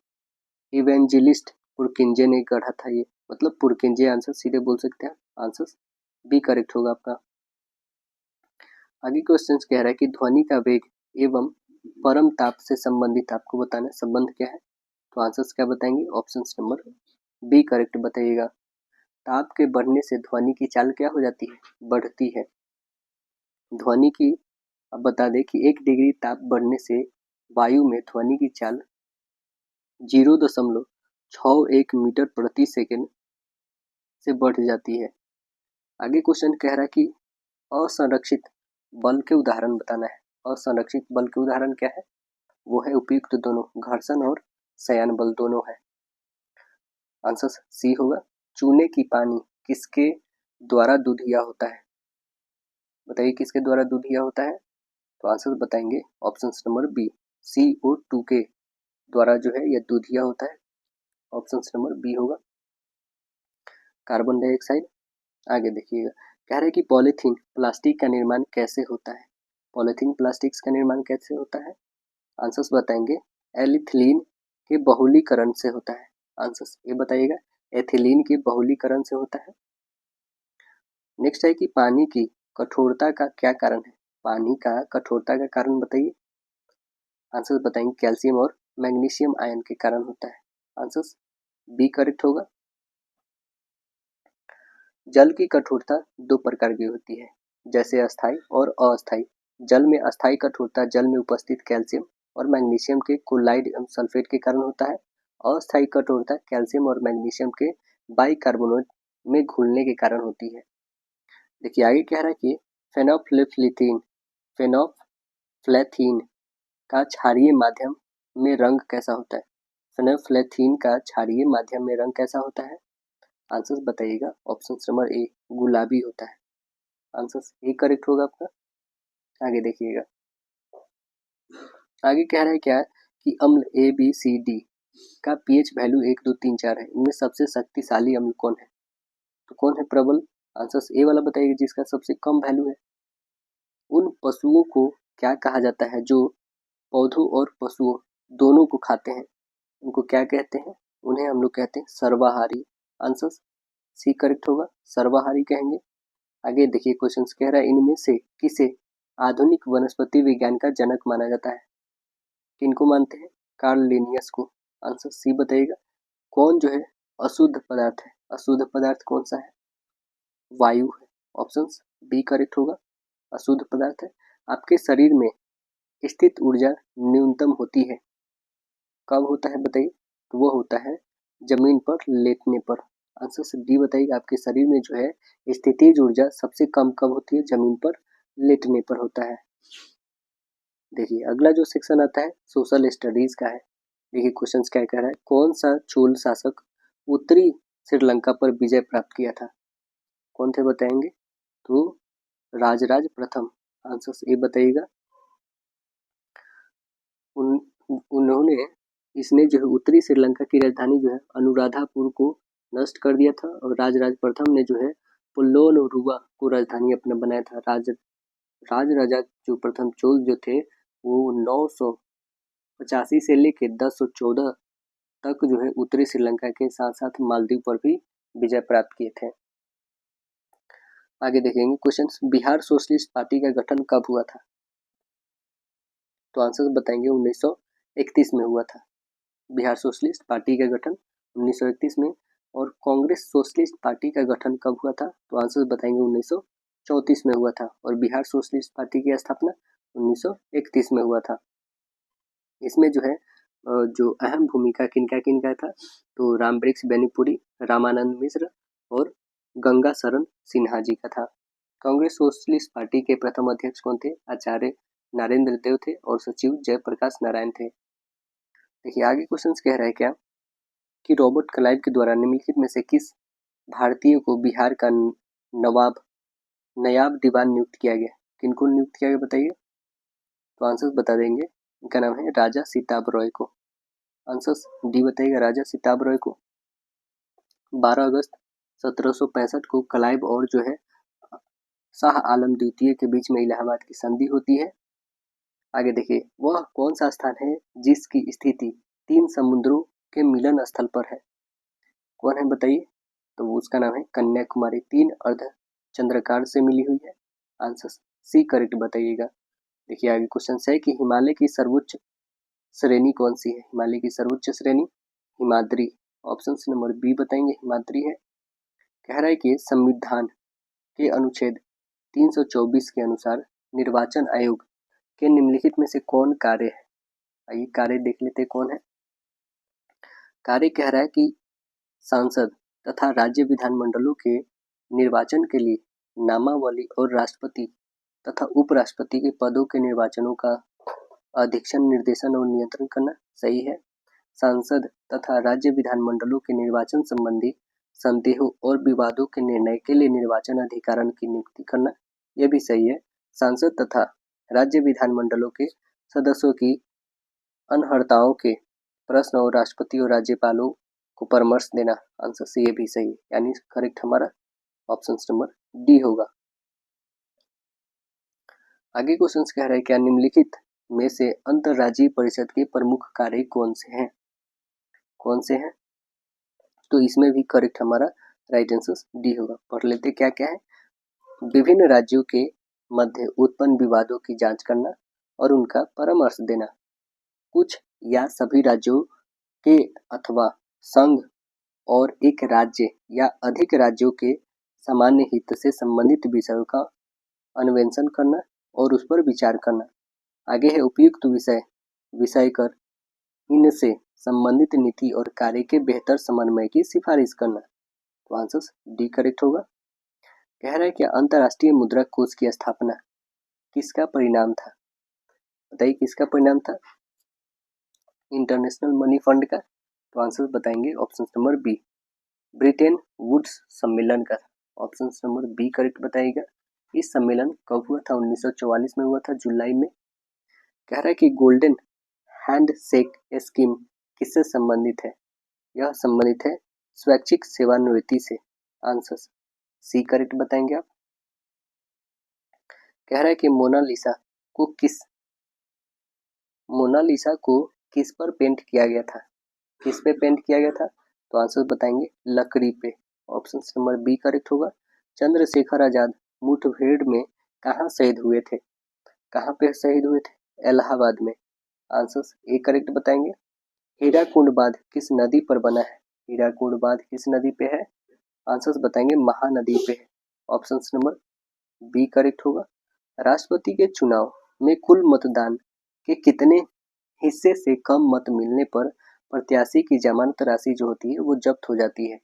इवेंजेलिस्ट पुरकिंजे ने गढ़ा था ये, मतलब पुरकिंजे आंसर सीधे बोल सकते हैं। आंसर बी करेक्ट होगा आपका। आगे क्वेश्चन कह रहा है कि ध्वनि का वेग एवं परम ताप से संबंधित आपको बताना है, संबंध क्या है? तो आंसर्स क्या बताएंगे? ऑप्शन नंबर बी करेक्ट बताइएगा। ताप के बढ़ने से ध्वनि की चाल क्या हो जाती है? बढ़ती है। ध्वनि की अब बता दें कि 1 डिग्री ताप बढ़ने से वायु में ध्वनि की चाल 0.61 मीटर प्रति सेकंड से बढ़ जाती है। आगे क्वेश्चन कह रहा है कि असंरक्षित बल के उदाहरण बताना है। असंरक्षित बल के उदाहरण क्या है? वो है उपयुक्त दोनों, घर्षण और शयन बल दोनों है। आंसर सी होगा। चूने की पानी किसके द्वारा दूधिया होता है? बताइए किसके द्वारा दूधिया होता है? तो आंसर बताएंगे ऑप्शन नंबर बी, CO2 के द्वारा जो है यह दूधिया होता है। ऑप्शन नंबर बी होगा। Carbon dioxide. आगे देखिएगा कह रहे हैं कि पॉलीथीन प्लास्टिक का निर्माण कैसे होता है? पॉलीथीन प्लास्टिक्स का निर्माण कैसे होता है? आंसर्स बताएंगे एलिथिलीन के बहुलीकरण से होता है। आंसर्स ये बताइएगा एथिलीन के बहुलीकरण से होता है। नेक्स्ट है कि पानी की कठोरता का क्या कारण है? पानी का कठोरता का कारण बताइए। आंसर्स बताएंगे कैल्शियम और मैग्नीशियम आयन के कारण होता है। आंसर्स बी करेक्ट होगा। जल की कठोरता 2 प्रकार की होती है, जैसे अस्थाई और अस्थाई। जल में अस्थाई कठोरता जल में उपस्थित कैल्शियम और मैग्नीशियम के क्लोराइड एवं सल्फेट के कारण होता है। अस्थाई कठोरता कैल्शियम और मैग्नीशियम के बाइकार्बोनेट में घुलने के कारण होती है। देखिए आगे कह रहा है कि फेनोफ्लेथीन का क्षारीय माध्यम में रंग कैसा होता है? फेनोफ्लेथीन का क्षारीय माध्यम में रंग कैसा होता है? आंसर्स बताइएगा। ऑप्शन नंबर ए गुलाबी होता है। आंसर्स ए करेक्ट होगा आपका। आगे देखिएगा आगे कह रहा है क्या कि अम्ल ABCD का pH वैल्यू 1 2 3 4 है, इनमें सबसे शक्तिशाली अम्ल कौन है? तो कौन है प्रबल? आंसर्स ए वाला बताइएगा जिसका सबसे कम वैल्यू है। उन पशुओं को क्या कहा जाता है जो पौधों और पशुओं दोनों को खाते हैं? उनको क्या कहते हैं? उन्हें हम लोग कहते हैं सर्वाहारी। आंसर्स सी करेक्ट होगा, सर्वाहारी कहेंगे। आगे देखिए क्वेश्चन कह रहा है इनमें से किसे आधुनिक वनस्पति विज्ञान का जनक माना जाता है? किनको मानते हैं? कार्ल लिनियस को। आंसर सी बताइएगा। कौन जो है अशुद्ध पदार्थ है? अशुद्ध पदार्थ कौन सा है? वायु है। ऑप्शन बी करेक्ट होगा, अशुद्ध पदार्थ है। आपके शरीर में स्थित ऊर्जा न्यूनतम होती है कब होता है बताइए? तो वो होता है जमीन पर लेटने पर। आंसर से डी बताइए। आपके शरीर में जो है स्थितिज ऊर्जा सबसे कम कब होती है? जमीन पर लेटने पर होता है। देखिए अगला जो सेक्शन आता है सोशल स्टडीज का है। देखिए क्वेश्चंस क्या कह रहा है, कौन सा चोल शासक उत्तरी श्रीलंका पर विजय प्राप्त किया था? कौन थे बताएंगे? तो राजराज प्रथम। आंसर ए बताइएगा। उन्होंने इसने जो है उत्तरी श्रीलंका की राजधानी जो है अनुराधापुर को नष्ट कर दिया था और राजराज प्रथम ने जो है पुल्लोलरुवा को राजधानी अपना बनाया था। राजा जो प्रथम चोल जो थे वो 985 से लेके 1014 तक जो है उत्तरी श्रीलंका के साथ साथ मालदीव पर भी विजय प्राप्त किए थे। आगे देखेंगे क्वेश्चन, बिहार सोशलिस्ट पार्टी का गठन कब हुआ था? तो आंसर बताएंगे 1931 में हुआ था बिहार सोशलिस्ट पार्टी का गठन 1931 में। और कांग्रेस सोशलिस्ट पार्टी का गठन कब हुआ था? तो आंसर बताएंगे 1934 में हुआ था। और बिहार सोशलिस्ट पार्टी की स्थापना 1931 में हुआ था। इसमें जो है जो अहम भूमिका किनका किनका था? तो रामवृक्ष बेनीपुरी, रामानंद मिश्र और गंगा शरण सिन्हा जी का था। कांग्रेस सोशलिस्ट पार्टी के प्रथम अध्यक्ष कौन थे? आचार्य नरेंद्र देव थे और सचिव जयप्रकाश नारायण थे। देखिए आगे क्वेश्चन कह रहा है क्या कि रॉबर्ट क्लाइव के द्वारा निम्नलिखित में से किस भारतीय को बिहार का नायब दीवान नियुक्त किया गया? किनको नियुक्त किया गया बताइए? तो आंसर बता देंगे। इनका नाम है राजा सिताब रॉय को। आंसर डी बताइएगा, राजा सिताब रॉय को। 12 अगस्त 1765 को क्लाइव और जो है शाह आलम द्वितीय के बीच में इलाहाबाद की संधि होती है। आगे देखिए, वह कौन सा स्थान है जिसकी स्थिति 3 समुद्रों के मिलन स्थल पर है? कौन है बताइए? तो उसका नाम है कन्याकुमारी। 3 अर्ध चंद्रकार से मिली हुई है। आंसर सी करेक्ट बताइएगा। देखिए आगे क्वेश्चन है कि हिमालय की सर्वोच्च श्रेणी कौन सी है? हिमालय की सर्वोच्च श्रेणी हिमाद्री। ऑप्शन नंबर बी बताएंगे, हिमाद्री है। कह रहा है कि संविधान के अनुच्छेद 324 के अनुसार निर्वाचन आयोग के निम्नलिखित में से कौन कार्य है? आइए कार्य देख लेते कौन है। कार्य कह रहा है कि सांसद तथा राज्य विधानमंडलों के निर्वाचन के लिए नामावली और राष्ट्रपति तथा उपराष्ट्रपति के पदों के निर्वाचनों का अधीक्षण, निर्देशन और नियंत्रण करना। सही है। सांसद तथा राज्य विधानमंडलों के निर्वाचन संबंधी संदेहों और विवादों के निर्णय के लिए निर्वाचन अधिकारियों की नियुक्ति करना, यह भी सही है। सांसद तथा राज्य विधानमंडलों के सदस्यों की अनर्हताओं के प्रश्न और राष्ट्रपति और राज्यपालों को परामर्श देना। आंसर से ये भी सही है, यानी करेक्ट हमारा ऑप्शन नंबर डी होगा। आगे क्वेश्चन कह रहा है क्या निम्नलिखित में से अंतर्राज्यीय परिषद के प्रमुख कार्य कौन से हैं? कौन से हैं? तो इसमें भी करेक्ट हमारा राइट आंसर डी होगा। पढ़ लेते क्या क्या है। विभिन्न राज्यों के मध्य उत्पन्न विवादों की जांच करना और उनका परामर्श देना। कुछ या सभी राज्यों के अथवा संघ और एक राज्य या अधिक राज्यों के सामान्य हित से संबंधित विषयों का अन्वेषण करना और उस पर विचार करना। आगे है उपयुक्त विषय कर इनसे संबंधित नीति और कार्य के बेहतर समन्वय की सिफारिश करना। तो आंसर डी करेक्ट होगा। कह रहा है कि अंतर्राष्ट्रीय मुद्रा कोष की स्थापना किसका परिणाम था? बताइए किसका परिणाम था? इंटरनेशनल मनी फंड का। तो आंसर बताएंगे option number B, Bretton Woods सम्मेलन का। ऑप्शन नंबर बी करेक्ट बताइएगा। इस सम्मेलन कब हुआ था? 1944 में हुआ था, जुलाई में। कह रहा है कि गोल्डन हैंडशेक स्कीम किससे संबंधित है? यह संबंधित है स्वैच्छिक सेवानिवृत्ति से। आंसर सी करेक्ट बताएंगे आप। कह रहा है कि मोनालिसा को किस पर पेंट किया गया था? किस पे पेंट किया गया था? तो आंसर बताएंगे लकड़ी पे। ऑप्शन नंबर बी करेक्ट होगा। चंद्रशेखर आजाद मुठभेड़ में कहाँ शहीद हुए थे? कहाँ पे शहीद हुए थे? इलाहाबाद में। आंसर ए करेक्ट बताएंगे। हीराकुंड बांध किस नदी पर बना है? हीराकुंड बांध किस नदी पे है? आंसर बताएंगे महानदी पे है। ऑप्शन नंबर बी करेक्ट होगा। राष्ट्रपति के चुनाव में कुल मतदान के कितने हिस्से से कम मत मिलने पर प्रत्याशी की जमानत राशि जो होती है वो जब्त हो जाती है?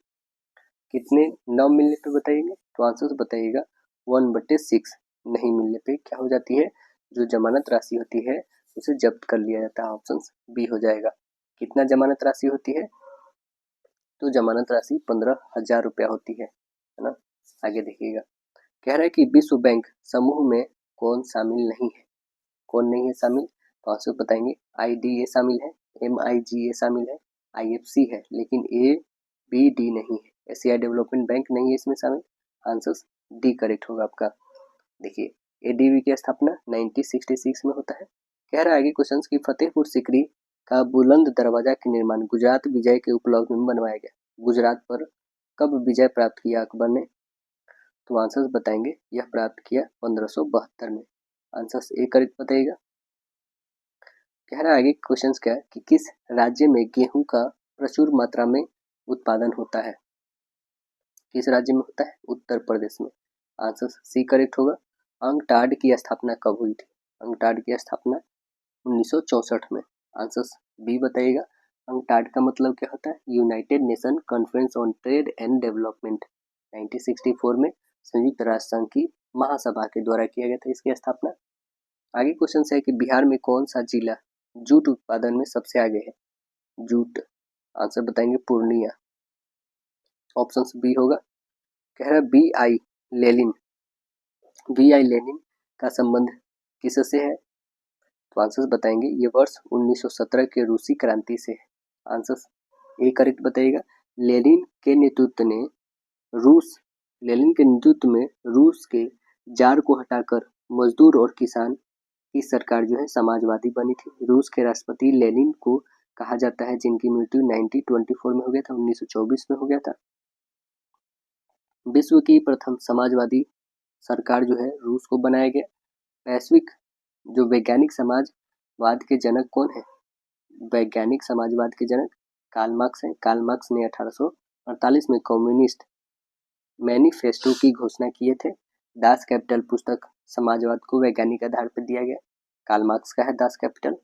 कितने न मिलने पे बताइएगा? तो आंसर बताइएगा 1/6 नहीं मिलने पे क्या हो जाती है? जो जमानत राशि होती है उसे जब्त कर लिया जाता है। ऑप्शन बी हो जाएगा। कितना जमानत राशि होती है? तो जमानत राशि 15,000 रुपया होती है ना। आगे देखिएगा। कह रहा है कि विश्व बैंक समूह में कौन शामिल नहीं है? कौन नहीं है शामिल? तो आंसर बताएंगे IDA शामिल है, MIGA शामिल है, IFC है, लेकिन ABD नहीं है। एशिया डेवलपमेंट बैंक नहीं है इसमें शामिल। आंसर डी करेक्ट होगा आपका। देखिए ADB की स्थापना 1966 में होता है। कह रहा है आगे क्वेश्चन की फतेहपुर सीकरी का बुलंद दरवाजा का निर्माण गुजरात विजय के उपलक्ष्य में बनवाया गया। गुजरात पर कब विजय प्राप्त किया अकबर ने? तो आंसर बताएंगे यह प्राप्त किया 1572 में। आंसर ए करेक्ट बताइएगा। कह रहा है आगे क्वेश्चन क्या है कि किस राज्य में गेहूं का प्रचुर मात्रा में उत्पादन होता है? किस राज्य में होता है? उत्तर प्रदेश में। आंसर सी करेक्ट होगा। अंकटाड की स्थापना कब हुई थी? अंकटाड की स्थापना 1964 में। आंसर बी बताइएगा। अंकटाड का मतलब क्या होता है? United nation conference on trade and development. 1964 में संयुक्त राष्ट्र संघ की महासभा के द्वारा किया गया था इसकी स्थापना। आगे क्वेश्चन है कि बिहार में कौन सा जिला जूट उत्पादन में सबसे आगे है? जूट, आंसर बताएंगे पूर्णिया। ऑप्शन बी होगा। कह रहा है V I Lenin, V I Lenin का संबंध किससे है? तो आंसर बताएंगे ये वर्ष 1917 के रूसी क्रांति से है। आंसर ए करेक्ट बताइएगा। लेनिन के नेतृत्व में रूस के जार को हटाकर मजदूर और किसान की सरकार जो है समाजवादी बनी थी। रूस के राष्ट्रपति लेनिन को कहा जाता है जिनकी मृत्यु 1924 में हो गया था, 1924 में हो गया था। विश्व की प्रथम समाजवादी सरकार जो है रूस को बनाया गया। वैश्विक जो वैज्ञानिक समाजवाद के जनक कौन है? वैज्ञानिक समाजवाद के जनक कार्ल मार्क्स हैं। कार्ल मार्क्स ने 1848 में कम्युनिस्ट मैनिफेस्टो की घोषणा किए थे। दास कैपिटल पुस्तक समाजवाद को वैज्ञानिक आधार पर दिया गया। कार्ल मार्क्स का है दास कैपिटल।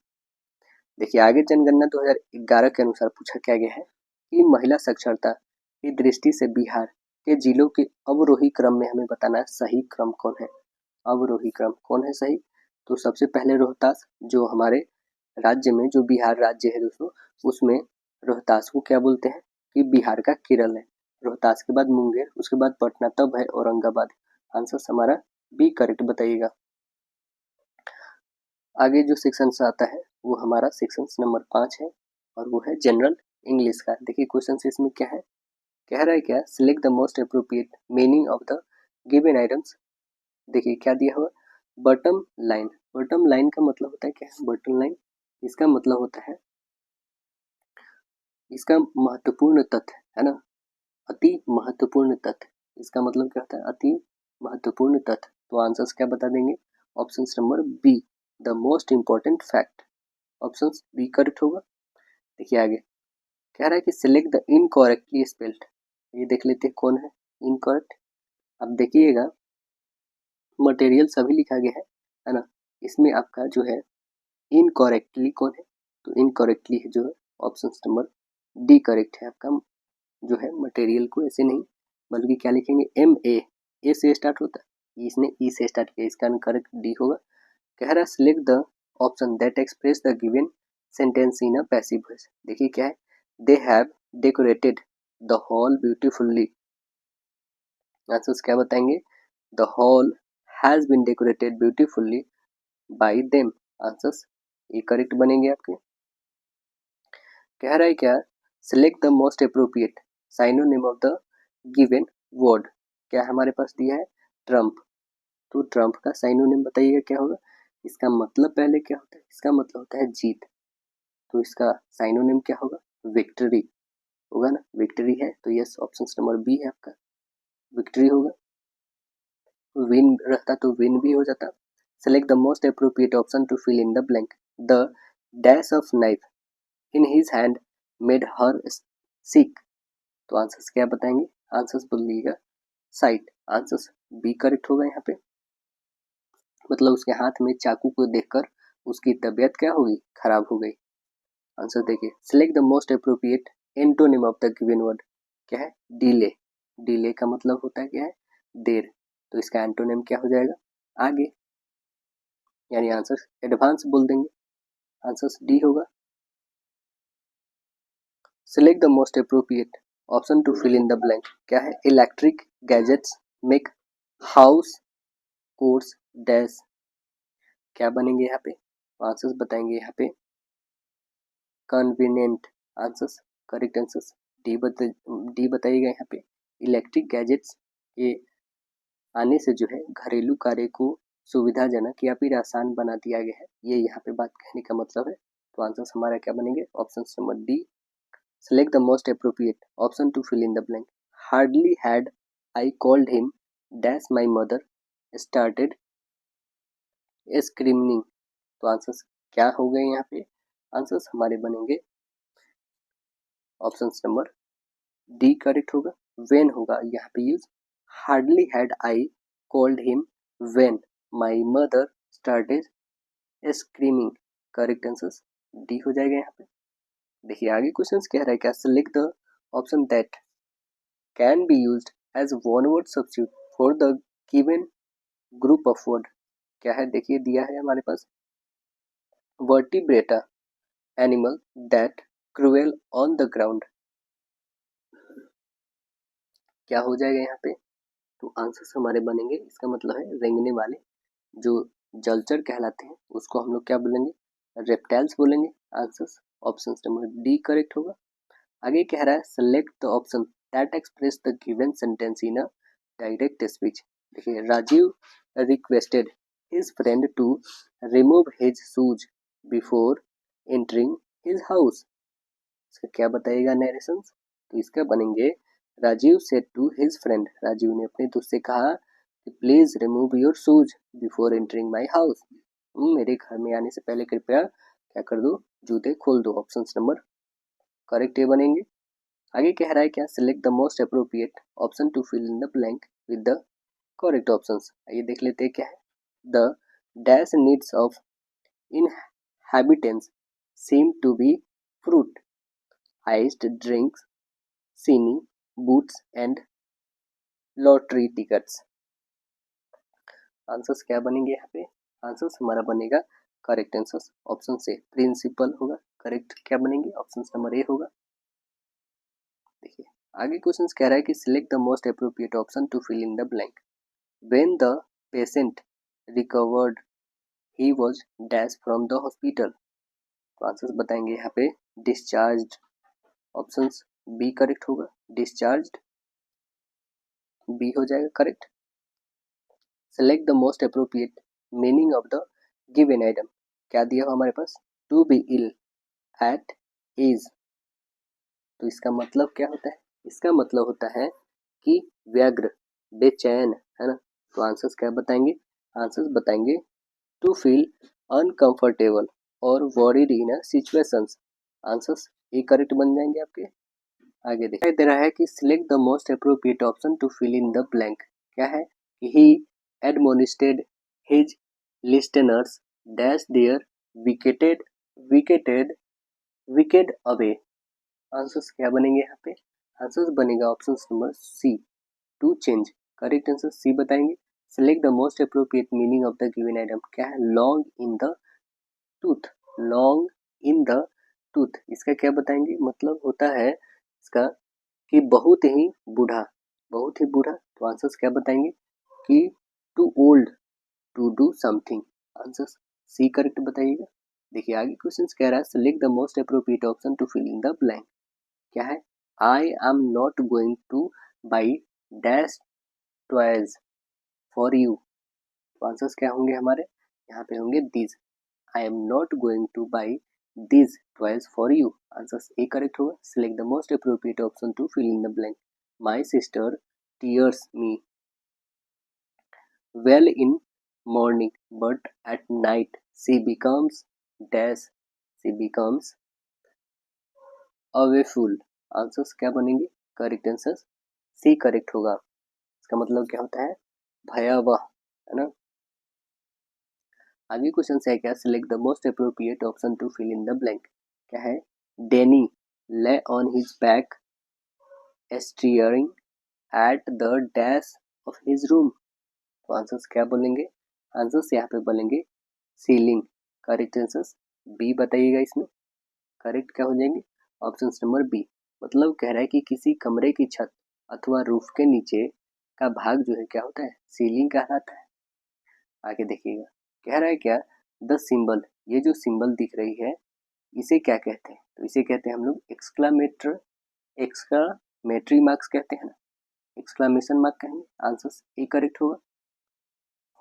देखिए आगे जनगणना 2011 के अनुसार पूछा क्या गया है कि महिला साक्षरता की दृष्टि से बिहार के जिलों के अवरोही क्रम में हमें बताना है सही क्रम कौन है। अवरोही क्रम कौन है सही? तो सबसे पहले रोहतास, जो हमारे राज्य में जो बिहार राज्य है दोस्तों, उसमें रोहतास को क्या बोलते हैं कि बिहार का केरल है। रोहतास के बाद मुंगेर, उसके बाद पटना, तब है औरंगाबाद। आंसर हमारा बी करेक्ट बताइएगा। आगे जो सेक्शन आता है वो हमारा सेक्शन नंबर 5 है और वो है जनरल इंग्लिश का। देखिए क्वेश्चन इसमें क्या है, कह रहा है क्या, select the most appropriate meaning of the given items. देखिए क्या दिया हुआ, बॉटम लाइन। बॉटम लाइन का मतलब होता है क्या है? बॉटम लाइन इसका मतलब होता है इसका महत्वपूर्ण तथ्य है ना, अति महत्वपूर्ण तथ्य। इसका मतलब क्या होता है? अति महत्वपूर्ण तथ्य। तो आंसर्स क्या बता देंगे? Option number B, the most important fact. Option B correct होगा। देखिए आगे कह रहा है कि सिलेक्ट द इनकरेक्टली स्पेल्ड। ये देख लेते हैं कौन है इनकरेक्ट। अब देखिएगा मटेरियल सभी लिखा गया है ना, इसमें आपका जो है इनकरेक्टली कौन है? तो इनकरेक्टली है जो है ऑप्शन नंबर डी करेक्ट है आपका। जो है मटेरियल को ऐसे नहीं बल्कि क्या लिखेंगे, ए से स्टार्ट होता है, इसने ई से स्टार्ट किया, इसका करेक्ट डी होगा। कह रहा है select the option that express the given sentence in a passive voice. देखिए क्या है, they have decorated the hall beautifully. Answers क्या बताएंगे, the hall has been decorated beautifully by them. Answers ये करेक्ट बनेंगे आपके। कह रहा है क्या, select the most appropriate synonym of the given word. क्या हमारे पास दिया है ट्रम्प, तो ट्रम्प का साइनोनिम बताइएगा क्या होगा। इसका मतलब पहले क्या होता है, इसका मतलब होता है जीत, तो इसका साइनोनिम क्या होगा, विक्ट्री होगा ना। विक्ट्री है तो यस ऑप्शन नंबर बी है आपका, विक्ट्री होगा। विन रहता तो विन भी हो जाता। Select the most appropriate option to fill in the blank. The dash of knife in his hand made her sick. तो आंसर्स क्या बताएंगे, आंसर्स बोलिएगा साइट। आंसर्स बी करेक्ट होगा यहाँ पे, मतलब उसके हाथ में चाकू को देखकर उसकी तबीयत क्या होगी, खराब हो गई। आंसर देखिए, select the most appropriate antonym of the given word. क्या है, डिले। डिले का मतलब होता है क्या है, देर, तो इसका एंटोनिम क्या हो जाएगा आगे, यानी आंसर एडवांस बोल देंगे। आंसर डी होगा। Select the most appropriate option to fill in the blank. क्या है, electric gadgets make house chores dash. क्या बनेंगे यहाँ पे, आंसर्स बताएंगे यहाँ पे convenient. Answers correct answers D बताइएगा यहाँ पे। इलेक्ट्रिक गैजेट्स के आने से जो है घरेलू कार्य को सुविधाजनक या फिर आसान बना दिया गया है, ये यहाँ पे बात कहने का मतलब है। तो आंसर्स हमारा क्या बनेंगे, option number D. Select the most appropriate option to fill in the blank. Hardly had I called him dash my mother started screaming. तो आंसर्स क्या हो गए यहाँ पे, आंसर्स हमारे बनेंगे ऑप्शन नंबर डी करेक्ट होगा। वेन होगा यहाँ पे use, hardly had I called him when my mother started screaming. Correct answer D हो जाएगा यहाँ पे। देखिए आगे क्वेश्चन कह रहा है क्या, select the option that can be used has one word substitute for the given group of word. क्या है देखिए, दिया है हमारे पास vertebrata animal that crawl on the ground. क्या हो जाएगा यहाँ पे, तो आंसर्स हमारे बनेंगे, इसका मतलब है रेंगने वाले जो जलचर कहलाते हैं उसको हम लोग क्या बोलेंगे, रेप्टाइल्स बोलेंगे। Answers option number D correct होगा। आगे कह रहा है select the option that express the given sentence in a direct speech. देखिए, Rajiv requested his friend to remove his shoes before entering his house. इसका क्या बताइएगा नरेशन, तो इसका बनेंगे Rajiv said to his friend, Rajiv ने अपने दोस्त से कहा कि please remove your shoes before entering my house. मेरे घर में आने से पहले कृपया क्या कर दो, जूते खोल दो। ऑप्शन नंबर करेक्ट ये बनेंगे। आगे कह रहा है क्या, select the most appropriate option to fill in the blank with the correct options. आइए देख लेते हैं क्या है। The dash needs of inhabitants seem to be fruit, iced drinks, cine, boots and lottery tickets। Answers क्या बनेंगे यहाँ पे, आंसर्स हमारा बनेगा करेक्ट आंसर्स ऑप्शन से प्रिंसिपल होगा। करेक्ट क्या बनेंगे, ऑप्शन नंबर ए होगा। देखिए आगे क्वेश्चन कह रहा है कि select the most appropriate option to fill in the blank. When the patient recovered he was dash from the hospital. तो आंसर्स बताएंगे यहाँ पे डिस्चार्ज्ड, ऑप्शन बी करेक्ट होगा। डिस्चार्ज्ड बी हो जाएगा correct. Select the most appropriate meaning of the given item. क्या दिया हो हमारे पास, to be ill at ease. तो इसका मतलब क्या होता है, इसका मतलब होता है कि व्यग्र, बेचैन, है ना। तो आंसर्स क्या बताएंगे, आंसर्स बताएंगे टू फील अनकंफर्टेबल और worried in a situations. Answers A correct बन जाएंगे आपके। आगे दिखाई दे रहा है कि select the most appropriate option to fill in the blank. क्या है, he admonished his listeners dash their wicked wicked wicked away. Answers क्या बनेंगे यहाँ पे, आंसर्स बनेगा option number C to change. Correct answer C बताएंगे। Select the most appropriate meaning of the given item. क्या है, long in the tooth, long in the tooth. इसका क्या बताएंगे, मतलब होता है इसका कि बहुत ही बूढ़ा, बहुत ही बूढ़ा। तो आंसर्स क्या बताएंगे कि too old to do something. Answers C correct बताइएगा। देखिए आगे क्वेश्चन कह रहा है select the most appropriate option to fill in the blank. क्या है, I am not going to buy dash toys for you. तो आंसर्स क्या होंगे हमारे, यहाँ पे होंगे these. I am not going to buy these toys for you. Answers A correct होगा। Select the most appropriate option to fill in the blank. My sister treats me well in morning but at night she becomes dash, she becomes awful. Answers क्या बनेंगे, करेक्ट आंसर सी करेक्ट होगा। इसका मतलब क्या होता है, भयावह, है ना। आगे क्वेश्चन है क्या, select the most appropriate option to fill in the blank. क्या है, Danny lay on his back staring at the dash of his room. तो आंसर्स क्या बोलेंगे, आंसर्स यहाँ पे बोलेंगे सीलिंग। करेक्ट आंसर्स बी बताइएगा। इसमें करेक्ट क्या हो जाएंगे, ऑप्शन नंबर बी। मतलब कह रहा है कि किसी कमरे की छत अथवा रूफ के नीचे का भाग जो है क्या होता है, सीलिंग कहलाता है। आगे देखिएगा, कह रहा है क्या, द सिंबल, ये जो सिंबल दिख रही है इसे क्या कहते हैं, तो इसे कहते हैं हम लोग एक्सक्लामेटरी मार्क्स कहते हैं ना, एक्सक्लामेशन मार्क कहेंगे। आंसर ए करेक्ट होगा।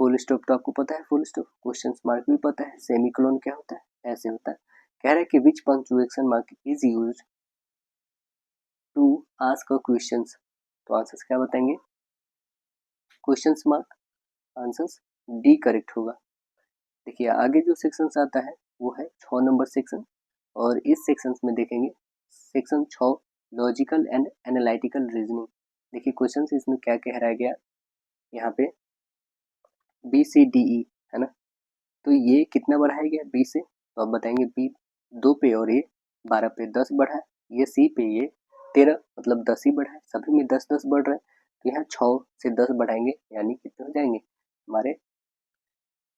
फुल स्टॉप तो आपको पता है, फुल स्टॉप, क्वेश्चन मार्क भी पता है, सेमीकोलन क्या होता है, ऐसे होता है। कह रहा है कि which punctuation mark is used to ask a questions. तो आंसर्स क्या बताएंगे, questions mark. Answers D correct होगा। देखिए आगे जो सेक्शन आता है वो है 6 नंबर सेक्शन, और इस सेक्शन में देखेंगे section 6 logical and analytical reasoning. देखिए क्वेश्चन इसमें क्या कह रहा है गया, यहाँ पे बी सी डी ई, है ना। तो ये कितना बढ़ाया गया बी से, तो आप बताएंगे बी 2 पे और ये 12 पे 10 बढ़ा है, ये सी पे ये 13 मतलब 10 ही बढ़ा है, सभी में 10 10 बढ़ रहा है। तो यहाँ 6 से 10 बढ़ाएंगे यानी कितने हो जाएंगे हमारे,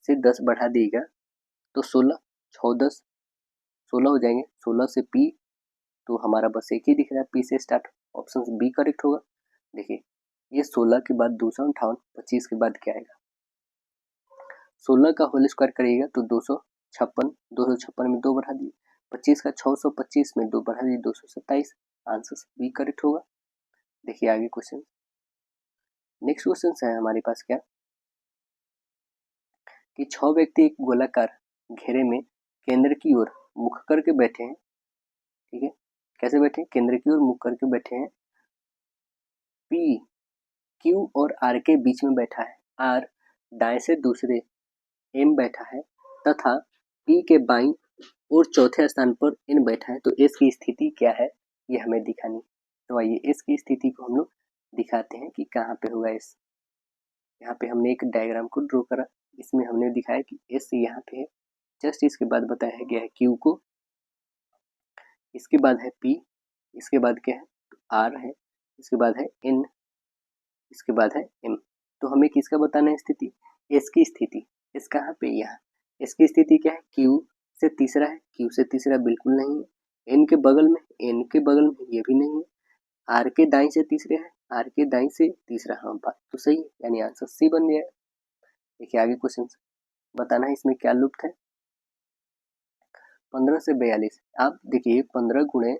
से 10 बढ़ा दिएगा तो 16, 6 10 16 हो जाएंगे। 16 से पी तो हमारा बस एक ही दिख रहा है, पी से स्टार्ट, ऑप्शन बी करेक्ट होगा। देखिए ये 16 के बाद 258, 25 के बाद क्या आएगा, 16 का होल स्क्वायर करिएगा तो 256, 256 में 2 बढ़ा दिए, 25 का 625 में 2 बढ़ा दिए 227, आंसर बी करेक्ट होगा। देखिए आगे क्वेश्चन, नेक्स्ट क्वेश्चन है हमारे पास क्या कि 6 व्यक्ति एक गोलाकार घेरे में केंद्र की ओर मुख करके बैठे हैं, ठीक है, कैसे बैठे हैं, केंद्र की ओर मुख करके बैठे हैं। पी क्यू और आर के बीच में बैठा है, आर दाएं से दूसरे एम बैठा है तथा पी के बाईं और चौथे स्थान पर एन बैठा है, तो एस की स्थिति क्या है ये हमें दिखानी। तो आइए एस की स्थिति को हम लोग दिखाते हैं कि कहाँ पे होगा एस। यहाँ पे हमने एक डायग्राम को ड्रॉ करा, इसमें हमने दिखाया कि एस यहाँ पे है, जस्ट इसके बाद बताया गया है क्यू को, इसके बाद है पी, इसके बाद क्या है आर है, इसके बाद है एन, इसके बाद है एम। तो हमें किसका बताना है स्थिति, एस की स्थिति। एस कहाँ पे, यहाँ। एस की स्थिति क्या है, क्यू से तीसरा है, क्यू से तीसरा बिल्कुल नहीं है, एन के बगल में, एन के बगल में ये भी नहीं है, आर के दाई से तीसरे है, आर के दाई से तीसरा, हाँ बात तो सही है, यानी आंसर सी बन गया। देखिए आगे क्वेश्चन बताना है इसमें क्या लुप्त है। 15 से 42, आप देखिए 15 गुणे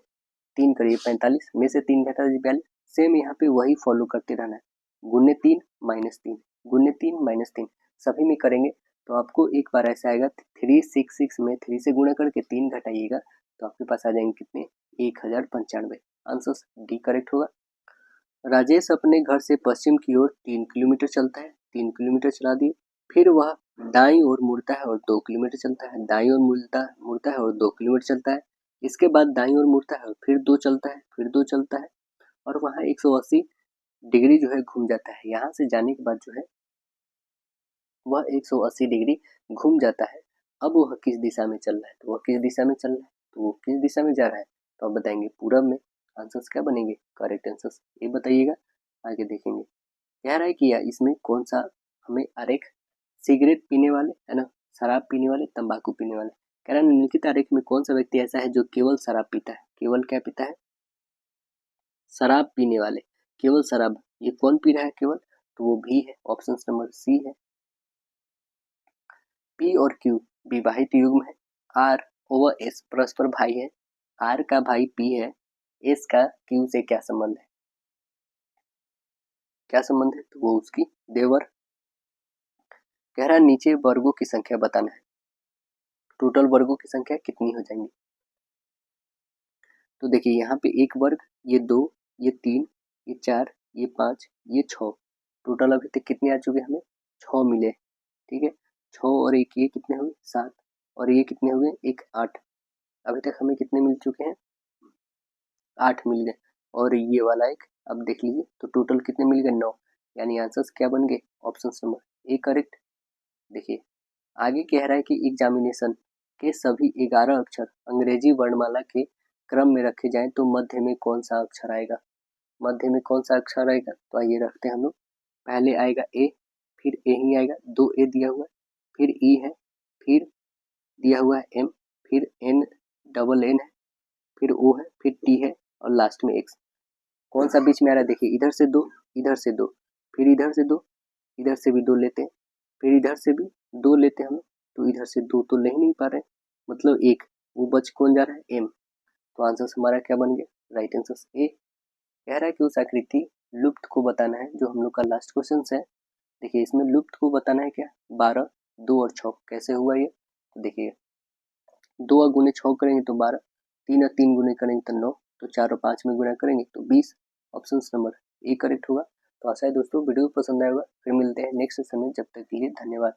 3 करिए 45 में से 3 घटा दीजिए 42, सेम यहाँ पे वही फॉलो करते रहना है, गुने 3 माइनस 3, गुने 3 माइनस 3 सभी में करेंगे तो आपको एक बार ऐसा आएगा 366 में 3 से गुणा करके 3 घटाइएगा तो आपके पास आ जाएंगे कितने, 1095, आंसर डी करेक्ट होगा। राजेश अपने घर से पश्चिम की ओर 3 किलोमीटर चलता है, 3 किलोमीटर चला दिए, फिर वह दाईं ओर मुड़ता है और 2 किलोमीटर चलता है, दाईं ओर मुड़ता है और 2 किलोमीटर चलता है, इसके बाद दाईं ओर मुड़ता है और फिर 2 चलता है, फिर 2 चलता है और वहाँ 180 डिग्री जो है घूम जाता है। यहाँ से जाने के बाद जो है वह 180 डिग्री घूम जाता है। अब वह किस दिशा में चल रहा है, तो वह किस दिशा में चल रहा है, तो वो किस दिशा में जा रहा है, तो आप बताएंगे पूरब में। आंसर्स क्या बनेंगे, करेक्ट आंसर्स ये बताइएगा। आगे देखेंगे कह रहा है कि इसमें कौन सा हमें आरेख, सिगरेट पीने वाले है ना, शराब पीने वाले, तंबाकू पीने वाले, कह रहा है निम्नलिखित आरेख में कौन सा व्यक्ति ऐसा है जो केवल शराब पीता है, केवल क्या पीता है, शराब पीने वाले, केवल शराब, ये कौन पी रहा है केवल, तो वो भी है, ऑप्शन नंबर सी है। पी और क्यू विवाहित युग्म है, आर ओवर एस परस्पर भाई है, आर का भाई पी है, एस का क्यू से क्या संबंध है, क्या संबंध है, तो वो उसकी देवर। कह रहा है नीचे वर्गों की संख्या बताना है, टोटल वर्गों की संख्या कितनी हो जाएंगी, तो देखिए यहाँ पे एक वर्ग, ये 2, ये 3, ये 4, ये 5, ये 6, टोटल अभी तक कितने आ चुके हमें, 6 मिले, ठीक है, 6 और एक ये कितने हुए 7 और ये कितने हुए एक 8, अभी तक हमें कितने मिल चुके हैं 8 मिल गए और ये वाला एक, अब देख लीजिए तो टोटल कितने मिल गए 9, यानी आंसर्स क्या बन गए, ऑप्शन नंबर ए करेक्ट। देखिए आगे कह रहा है कि एग्जामिनेशन के सभी 11 अक्षर अंग्रेजी वर्णमाला के क्रम में रखे जाएं तो मध्य में कौन सा अक्षर आएगा, मध्य में कौन सा अक्षर आएगा, तो आइए रखते हैं हम लोग, पहले आएगा ए, फिर ए ही आएगा, 2 ए दिया हुआ है, फिर ई है, फिर दिया हुआ है एम, फिर एन डबल एन है, फिर ओ है, फिर टी है और लास्ट में एक्स, कौन सा बीच में आ रहा है, देखिए इधर से 2, इधर से 2, फिर इधर से 2, इधर से भी 2 लेते हैं, फिर इधर से भी 2 लेते हैं हम, तो इधर से 2 तो ले ही नहीं पा रहे, मतलब एक, वो बच कौन जा रहा है एम, तो आंसर हमारा क्या बन गया, राइट आंसर ए। कह रहा है कि उस आकृति लुप्त को बताना है, जो हम लोग का लास्ट क्वेश्चन है। देखिए इसमें लुप्त को बताना है क्या, 12, 2 और 6 कैसे हुआ ये, तो देखिए 2 और गुने 6 करेंगे तो 12, 3 और 3 गुने करेंगे तो 9, तो 4 और 5 में गुना करेंगे तो 20, ऑप्शन नंबर ए करेक्ट होगा। तो आशा है दोस्तों वीडियो पसंद आएगा, फिर मिलते हैं नेक्स्ट सेशन में, जब तक के लिए धन्यवाद।